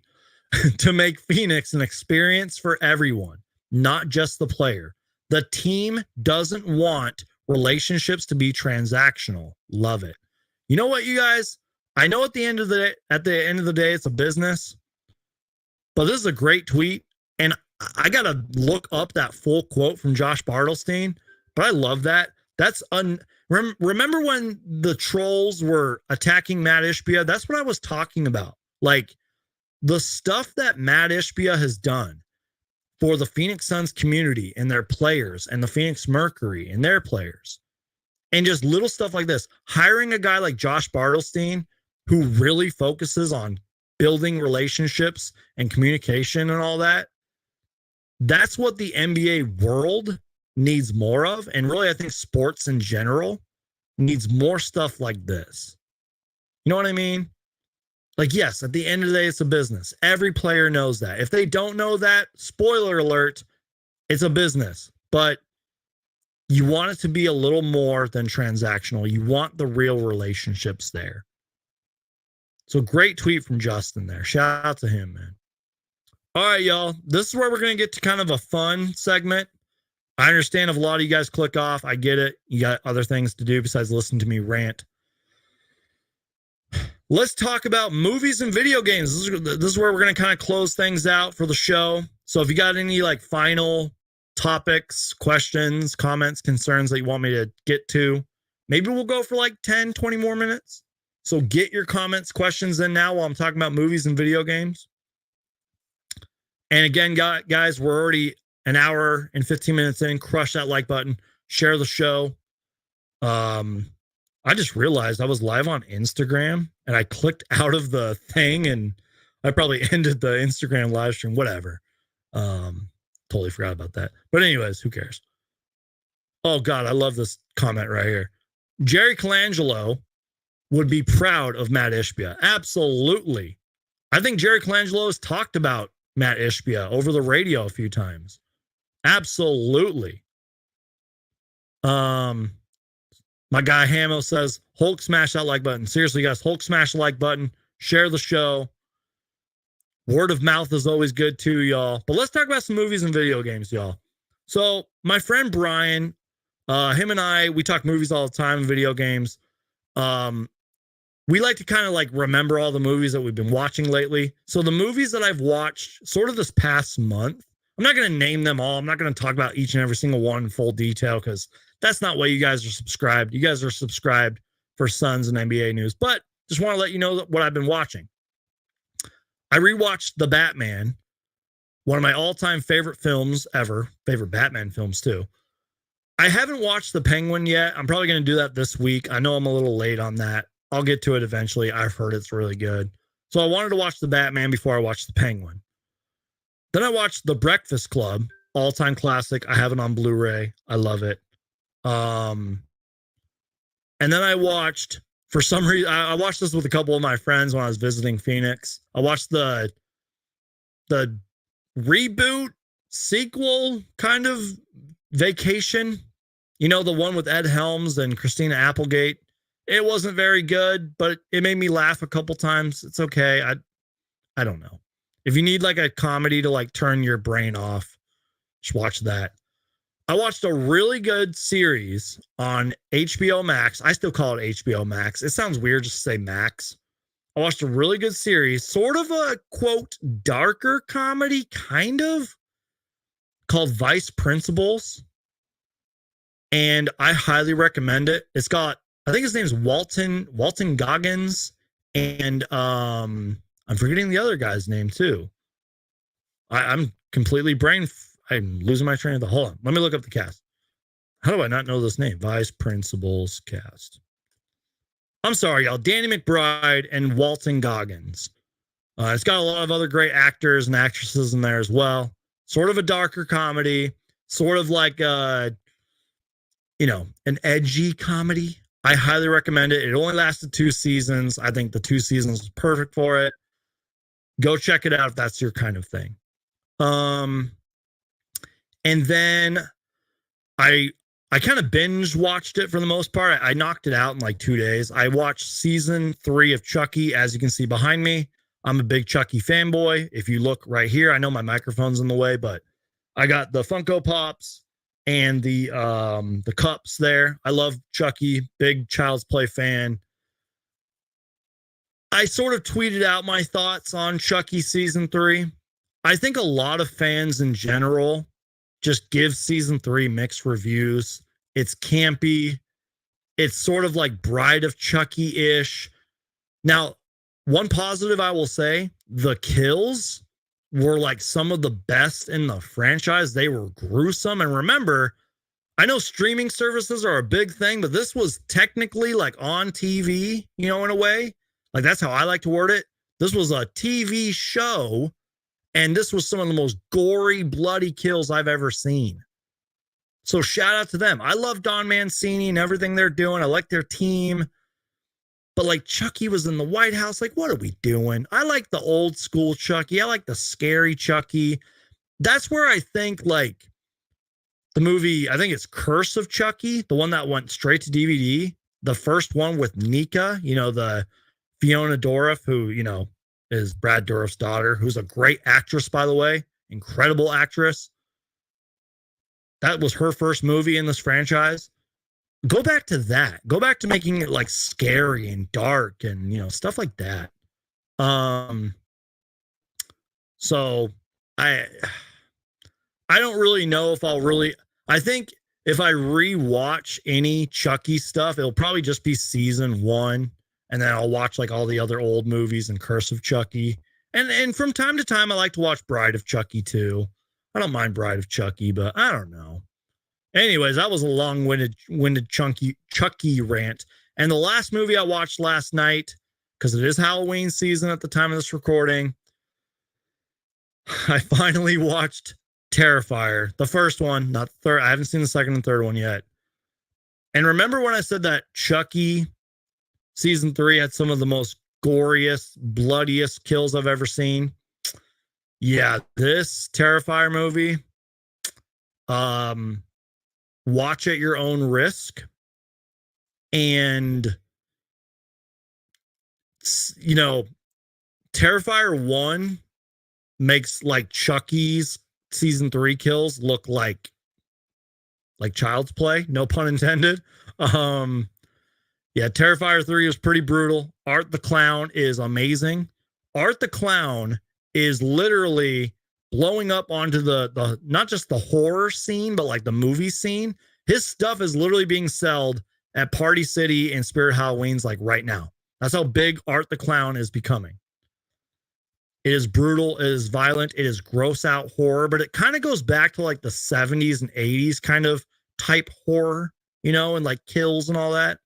to make Phoenix an experience for everyone, not just the player. The team doesn't want relationships to be transactional. Love it. You know what, you guys? I know at the end of the day, it's a business, but this is a great tweet, and I got to look up that full quote from Josh Bartlestein, but I love that. That's remember when the trolls were attacking Matt Ishbia? That's what I was talking about. Like the stuff that Matt Ishbia has done for the Phoenix Suns community and their players, and the Phoenix Mercury and their players, and just little stuff like this. Hiring a guy like Josh Bartlestein, who really focuses on building relationships and communication and all that. That's what the NBA world needs more of. And really, I think sports in general needs more stuff like this. You know what I mean? Like, yes, at the end of the day, it's a business. Every player knows that. If they don't know that, spoiler alert, it's a business. But you want it to be a little more than transactional. You want the real relationships there. So great tweet from Justin there. Shout out to him, man. All right, y'all. This is where we're going to get to kind of a fun segment. I understand if a lot of you guys click off. I get it. You got other things to do besides listen to me rant. Let's talk about movies and video games. This is where we're going to kind of close things out for the show. So if you got any like final topics, questions, comments, concerns that you want me to get to, maybe we'll go for like 10, 20 more minutes. So get your comments, questions in now while I'm talking about movies and video games. And again, guys, we're already an hour and 15 minutes in. Crush that like button. Share the show. I just realized I was live on Instagram and I clicked out of the thing and I probably ended the Instagram live stream, whatever. Totally forgot about that. But anyways, who cares? Oh God, I love this comment right here. Jerry Colangelo would be proud of Matt Ishbia. Absolutely. I think Jerry Colangelo has talked about Matt Ishbia over the radio a few times. Absolutely. My guy Hamo says, Hulk smash that like button. Seriously, guys, Hulk smash the like button. Share the show. Word of mouth is always good too, y'all. But let's talk about some movies and video games, y'all. So my friend Brian, him and I, we talk movies all the time and video games. We like to kind of like remember all the movies that we've been watching lately. So the movies that I've watched sort of this past month, I'm not going to name them all. I'm not going to talk about each and every single one in full detail because that's not why you guys are subscribed. You guys are subscribed for Suns and NBA news, but just want to let you know what I've been watching. I rewatched The Batman, one of my all-time favorite films ever, favorite Batman films too. I haven't watched The Penguin yet. I'm probably going to do that this week. I know I'm a little late on that. I'll get to it eventually. I've heard it's really good. So I wanted to watch The Batman before I watched The Penguin. Then I watched The Breakfast Club, all-time classic. I have it on Blu-ray. I love it. And then I watched, for some reason, I watched this with a couple of my friends when I was visiting Phoenix. I watched the reboot sequel kind of Vacation. You know, the one with Ed Helms and Christina Applegate. It wasn't very good, but it made me laugh a couple times. It's okay. I don't know. If you need like a comedy to like turn your brain off, just watch that. I watched a really good series on HBO Max. I still call it HBO Max. It sounds weird just to say Max. I watched a really good series, sort of a quote darker comedy, kind of, called Vice Principals. And I highly recommend it. It's got, I think his name's Walton Goggins, and I'm forgetting the other guy's name too. I'm completely I'm losing my train of thought. Hold on, let me look up the cast. How do I not know this name? Vice Principals cast. I'm sorry, y'all. Danny McBride and Walton Goggins. It's got a lot of other great actors and actresses in there as well. Sort of a darker comedy, sort of like an edgy comedy. I highly recommend it. It only lasted 2 seasons. I think the 2 seasons was perfect for it. Go check it out if that's your kind of thing. And then I kind of binge watched it for the most part. I knocked it out in like 2 days. I watched season 3 of Chucky, as you can see behind me. I'm a big Chucky fanboy. If you look right here, I know my microphone's in the way, but I got the Funko Pops and the cups there. I love Chucky, big Child's Play fan. I sort of tweeted out my thoughts on Chucky season 3. I think a lot of fans in general just give season 3 mixed reviews. It's campy. It's sort of like Bride of Chucky-ish. Now, one positive I will say, the kills were like some of the best in the franchise. They were gruesome. And remember, I know streaming services are a big thing, but this was technically like on TV, in a way. Like that's how I like to word it. This was a TV show, and this was some of the most gory, bloody kills I've ever seen. So shout out to them. I love Don Mancini and everything they're doing. I like their team. But like Chucky was in the White House. Like, what are we doing? I like the old school Chucky. I like the scary Chucky. That's where I think like the movie, I think it's Curse of Chucky, the one that went straight to DVD. The first one with Nika, the Fiona Dourif, who, is Brad Dourif's daughter, who's a great actress, by the way. Incredible actress. That was her first movie in this franchise. Go back to that. Go back to making it like scary and dark and, stuff like that. So I don't really know if I think if I rewatch any Chucky stuff, it'll probably just be season 1. And then I'll watch like all the other old movies and Curse of Chucky. And from time to time, I like to watch Bride of Chucky too. I don't mind Bride of Chucky, but I don't know. Anyways, that was a long-winded Chucky rant. And the last movie I watched last night, because it is Halloween season at the time of this recording, I finally watched Terrifier. The first one, not the third. I haven't seen the second and third one yet. And remember when I said that Chucky season 3 had some of the most goriest, bloodiest kills I've ever seen? Yeah, this Terrifier movie, watch at your own risk. And, Terrifier 1 makes like Chucky's season 3 kills look like Child's Play, no pun intended. Yeah, Terrifier 3 is pretty brutal. Art the Clown is amazing. Art the Clown is literally blowing up onto the not just the horror scene, but like the movie scene. His stuff is literally being sold at Party City and Spirit Halloween's like right now. That's how big Art the Clown is becoming. It is brutal. It is violent. It is gross out horror, but it kind of goes back to like the 70s and 80s kind of type horror, and like kills and all that.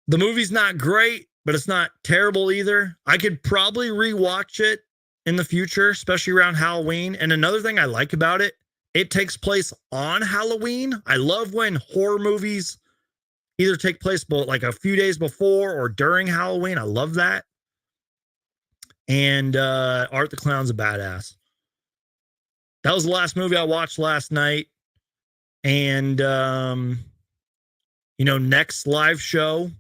The movie's not great, but it's not terrible either. I could probably rewatch it in the future, especially around Halloween. And another thing I like about it, it takes place on Halloween. I love when horror movies either take place like a few days before or during Halloween. I love that. And Art the Clown's a badass. That was the last movie I watched last night. And, next live show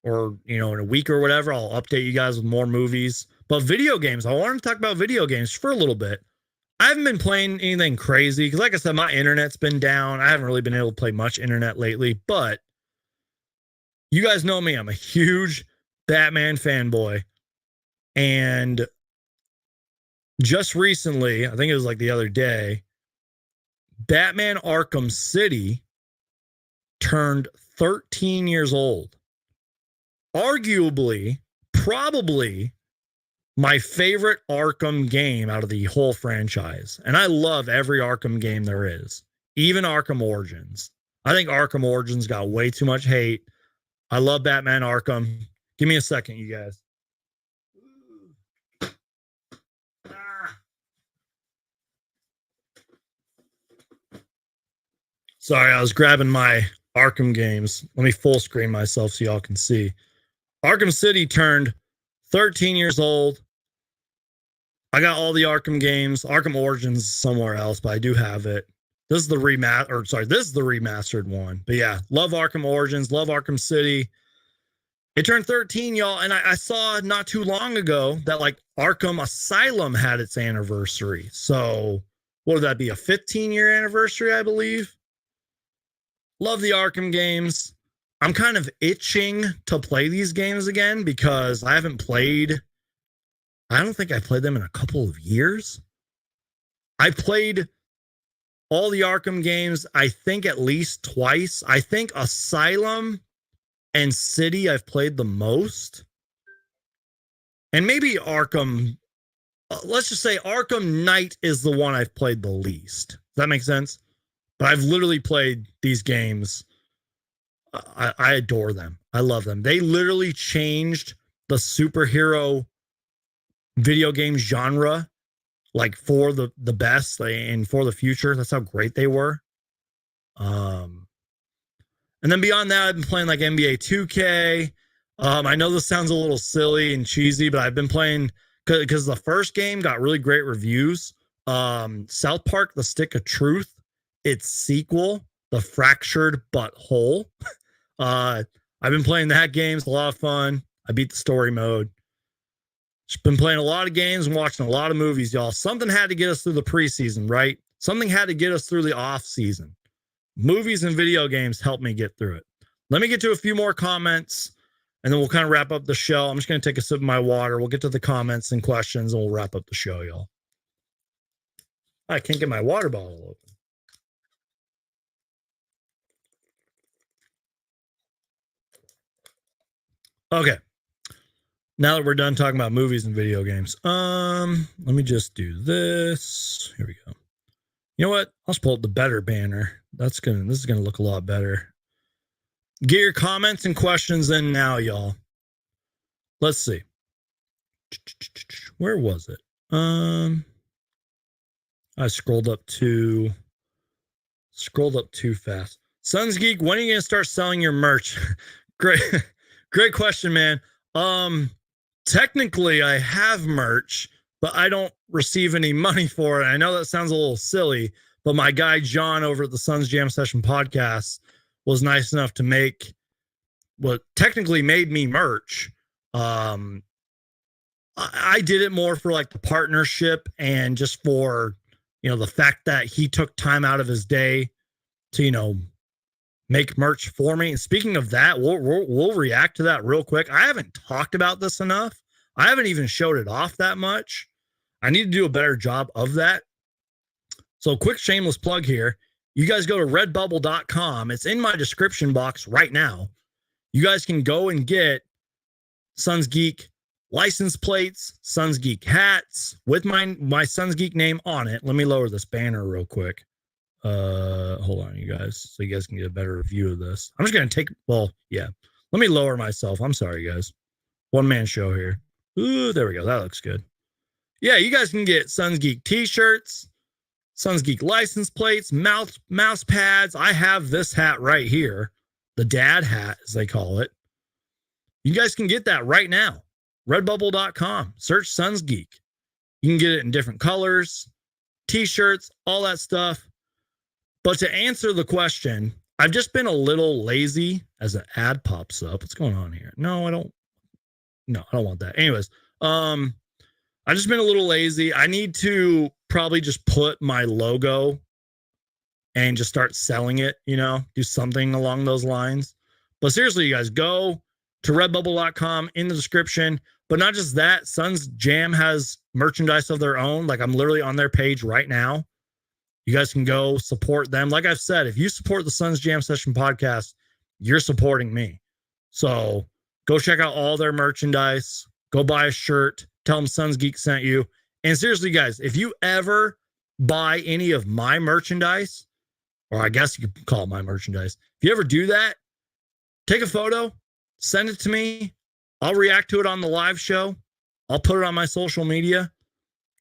or, in a week or whatever, I'll update you guys with more movies. But video games, I wanted to talk about video games for a little bit. I haven't been playing anything crazy because, like I said, my internet's been down. I haven't really been able to play much internet lately. But you guys know me. I'm a huge Batman fanboy. And just recently, I think it was like the other day, Batman Arkham City turned 13 years old. Arguably, probably my favorite Arkham game out of the whole franchise. And I love every Arkham game there is, even Arkham Origins. I think Arkham Origins got way too much hate. I love Batman Arkham. Give me a second, you guys. Sorry, I was grabbing my Arkham games. Let me full screen myself so y'all can see. Arkham City turned 13 years old. I got all the Arkham games. Arkham Origins somewhere else, but I do have it. This is the remastered one. But yeah, love Arkham Origins, love Arkham City. It turned 13, y'all, and I saw not too long ago that like Arkham Asylum had its anniversary. So what would that be? A 15-year anniversary, I believe. Love the Arkham games. I'm kind of itching to play these games again because I don't think I played them in a couple of years. I played all the Arkham games, I think at least twice. I think Asylum and City I've played the most. And maybe Arkham, let's just say Arkham Knight is the one I've played the least. Does that make sense? But I've literally played these games. I adore them. I love them. They literally changed the superhero video game genre, like for the best and for the future. That's how great they were. And then beyond that, I've been playing like NBA 2K. I know this sounds a little silly and cheesy, but I've been playing because the first game got really great reviews. South Park: The Stick of Truth, its sequel, The Fractured But Whole. I've been playing that game. It's a lot of fun. I beat the story mode. Just been playing a lot of games and watching a lot of movies, y'all. Something had to get us through the preseason, right? Something had to get us through the off season. Movies and video games helped me get through it. Let me get to a few more comments, and then we'll kind of wrap up the show. I'm just going to take a sip of my water. We'll get to the comments and questions, and we'll wrap up the show, y'all. I can't get my water bottle open. Okay. Now that we're done talking about movies and video games, let me just do this. Here we go. You know what? I'll just pull up the better banner. This is gonna look a lot better. Get your comments and questions in now, y'all. Let's see. Where was it? I scrolled up too fast. Suns Geek, when are you gonna start selling your merch? Great question, man. Technically I have merch, but I don't receive any money for it. I know that sounds a little silly, but my guy John over at the Suns Jam Session podcast was nice enough to make what technically made me merch. I did it more for like the partnership and just for, the fact that he took time out of his day to, make merch for me. And speaking of that, we'll react to that real quick. I haven't talked about this enough. I haven't even showed it off that much. I need to do a better job of that. So quick shameless plug here. You guys go to redbubble.com. It's in my description box right now. You guys can go and get Suns Geek license plates, Suns Geek hats with my Suns Geek name on it. Let me lower this banner real quick. Hold on, you guys, so you guys can get a better view of this. I'm just gonna let me lower myself. I'm sorry, guys. One man show here. Ooh, there we go. That looks good. Yeah, you guys can get Suns Geek t-shirts, Suns Geek license plates, mouse pads. I have this hat right here. the dad hat, as they call it. You guys can get that right now. Redbubble.com. Search Suns Geek. You can get it in different colors, t-shirts, all that stuff. But to answer the question, I've just been a little lazy as an ad pops up. What's going on here? No, I don't want that. Anyways, I've just been a little lazy. I need to probably just put my logo and just start selling it, do something along those lines. But seriously, you guys, go to redbubble.com in the description. But not just that, Suns Jam has merchandise of their own. Like, I'm literally on their page right now. You guys can go support them. Like I've said, if you support the Suns Jam Session podcast, you're supporting me. So go check out all their merchandise. Go buy a shirt. Tell them Suns Geek sent you. And seriously, guys, if you ever buy any of my merchandise, or I guess you could call it my merchandise, if you ever do that, take a photo, send it to me. I'll react to it on the live show. I'll put it on my social media.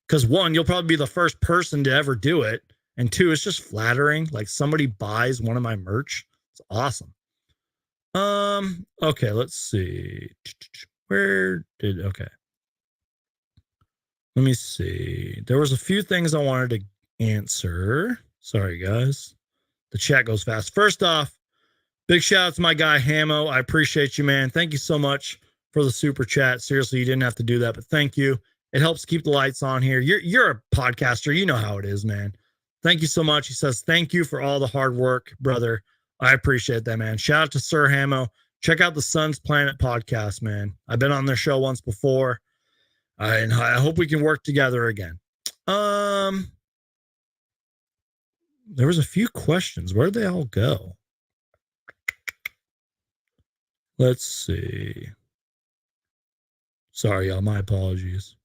Because one, you'll probably be the first person to ever do it. And two, it's just flattering. Like, somebody buys one of my merch. It's awesome. Okay, let's see. Okay. Let me see. There was a few things I wanted to answer. Sorry, guys. The chat goes fast. First off, big shout out to my guy, Hamo. I appreciate you, man. Thank you so much for the super chat. Seriously, you didn't have to do that, but thank you. It helps keep the lights on here. You're a podcaster. You know how it is, man. Thank you so much. He says, thank you for all the hard work, brother. I appreciate that, man. Shout out to Sir Hamo. Check out the Suns Planet podcast, man. I've been on their show once before, and I hope we can work together again. There was a few questions. Where'd they all go? Let's see. Sorry, y'all. My apologies.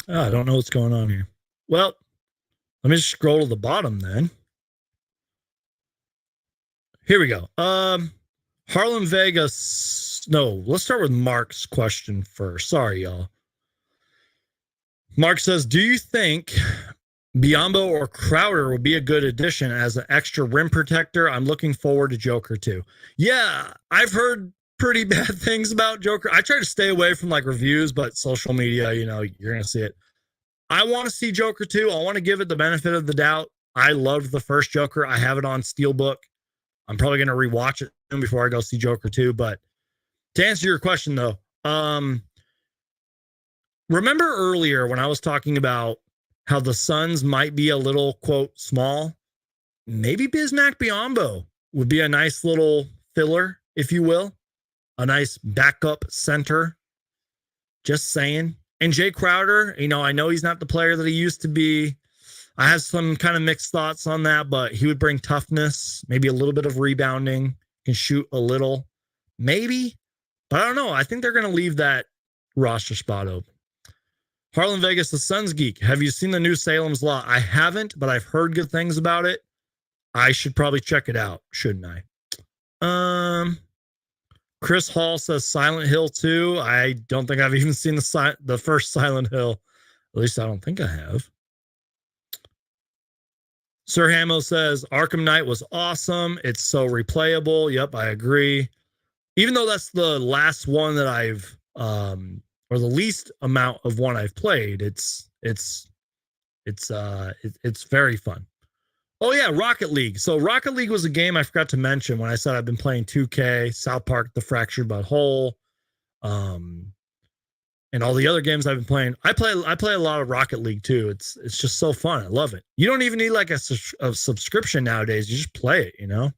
I don't know what's going on here. Well, let me just scroll to the bottom then. Here we go. Harlem Vegas. No, let's start with Mark's question first. Sorry, y'all. Mark says, do you think Biyombo or Crowder would be a good addition as an extra rim protector? I'm looking forward to Joker too. Yeah, I've heard pretty bad things about Joker. I try to stay away from like reviews, but social media, you're going to see it. I want to see Joker 2. I want to give it the benefit of the doubt. I loved the first Joker. I have it on Steelbook. I'm probably going to rewatch it before I go see Joker 2. But to answer your question, though, remember earlier when I was talking about how the Suns might be a little, quote, small? Maybe Bismack Biyombo would be a nice little filler, if you will. A nice backup center. Just saying. And Jay Crowder, I know he's not the player that he used to be. I have some kind of mixed thoughts on that, but he would bring toughness, maybe a little bit of rebounding, can shoot a little, maybe. But I don't know. I think they're going to leave that roster spot open. Harlem Vegas, the Suns Geek. Have you seen the new Salem's Lot? I haven't, but I've heard good things about it. I should probably check it out, shouldn't I? Chris Hall says Silent Hill 2. I don't think I've even seen the first Silent Hill. At least I don't think I have. Sir Hamo says Arkham Knight was awesome. It's so replayable. Yep, I agree. Even though that's the last one that I've or the least amount of one I've played, it's very fun. Oh yeah, Rocket League. So Rocket League was a game I forgot to mention when I said I've been playing 2K, South Park: The Fractured But Whole, and all the other games I've been playing. I play a lot of Rocket League too. It's just so fun. I love it. You don't even need like a subscription nowadays. You just play it,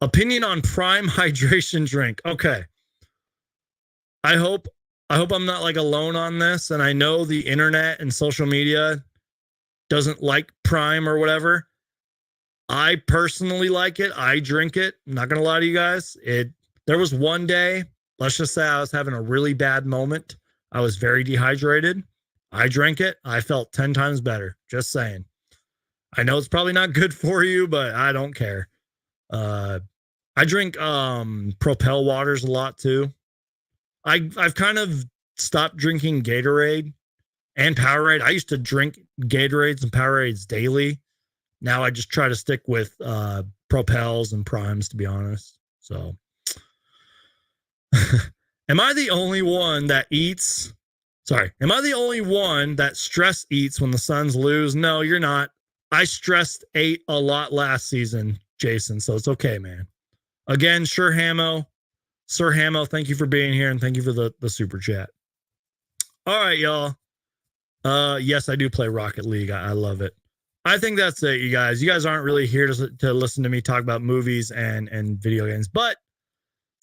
Opinion on Prime hydration drink. Okay. I hope I'm not like alone on this, and I know the internet and social media doesn't like Prime or whatever. I personally like it. I drink it. I'm not gonna lie to you guys. There was one day, let's just say I was having a really bad moment. I was very dehydrated. I drank it. I felt 10 times better. Just saying. I know it's probably not good for you, but I don't care. I drink Propel waters a lot too. I've kind of stopped drinking Gatorade and Powerade. I used to drink Gatorades and Powerades daily. Now I just try to stick with Propels and Primes, to be honest. So, am I the only one that eats? Sorry, am I the only one that stress eats when the Suns lose? No, you're not. I stressed ate a lot last season, Jason, so it's okay, man. Again, Sir Hamo, thank you for being here, and thank you for the super chat. All right, y'all. Yes, I do play Rocket League. I love it. I think that's it, you guys. You guys aren't really here to listen to me talk about movies and video games, but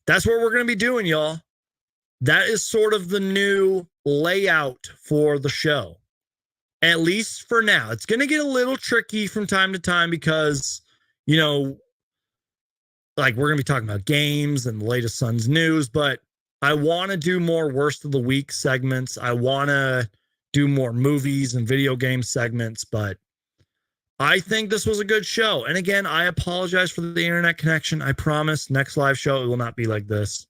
that's what we're going to be doing, y'all. That is sort of the new layout for the show. At least for now. It's going to get a little tricky from time to time because, you know, like we're going to be talking about games and the latest Suns news, but I want to do more worst of the week segments. I want to do more movies and video game segments, but I think this was a good show. And again, I apologize for the internet connection. I promise next live show, it will not be like this.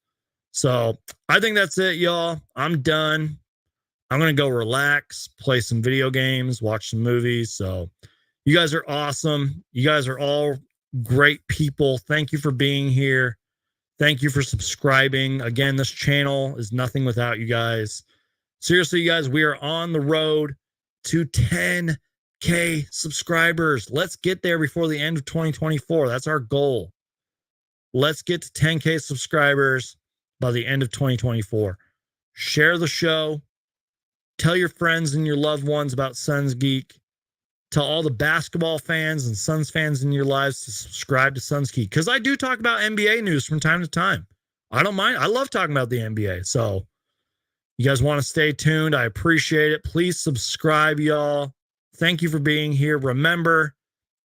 So I think that's it, y'all. I'm done. I'm going to go relax, play some video games, watch some movies. So you guys are awesome. You guys are all great people. Thank you for being here. Thank you for subscribing. Again, this channel is nothing without you guys. Seriously, you guys, we are on the road to 10K subscribers. Let's get there before the end of 2024. That's our goal. Let's get to 10K subscribers by the end of 2024. Share the show. Tell your friends and your loved ones about Suns Geek. Tell all the basketball fans and Suns fans in your lives to subscribe to Suns Geek. Because I do talk about NBA news from time to time. I don't mind. I love talking about the NBA. So you guys want to stay tuned. I appreciate it. Please subscribe, y'all. Thank you for being here. Remember,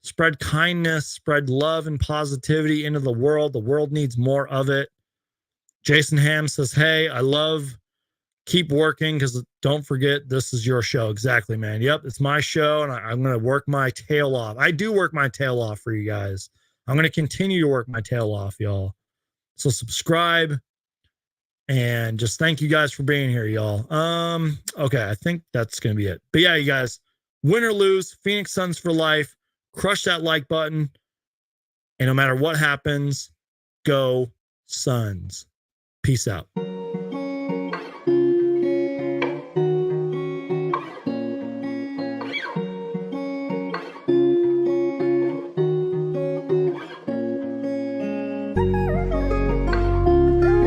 spread kindness, spread love and positivity into the world. The world needs more of it. Jason Ham says, hey, I love... Keep working because don't forget, this is your show. Exactly, man. Yep, it's my show, and I'm going to work my tail off. I do work my tail off for you guys. I'm going to continue to work my tail off, y'all. So subscribe, and just thank you guys for being here, y'all. Okay, I think that's going to be it. But yeah, you guys, win or lose, Phoenix Suns for life. Crush that like button, and no matter what happens, go Suns. Peace out.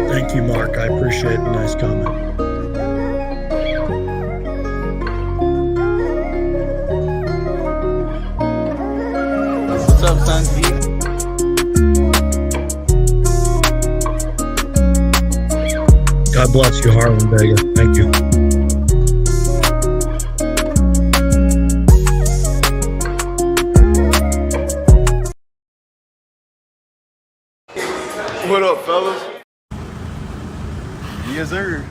Thank you, Mark. I appreciate the nice comment. What's up, Suns Geek? God bless you, Harlan Vega. Thank you. What up, fellas? Yes, sir.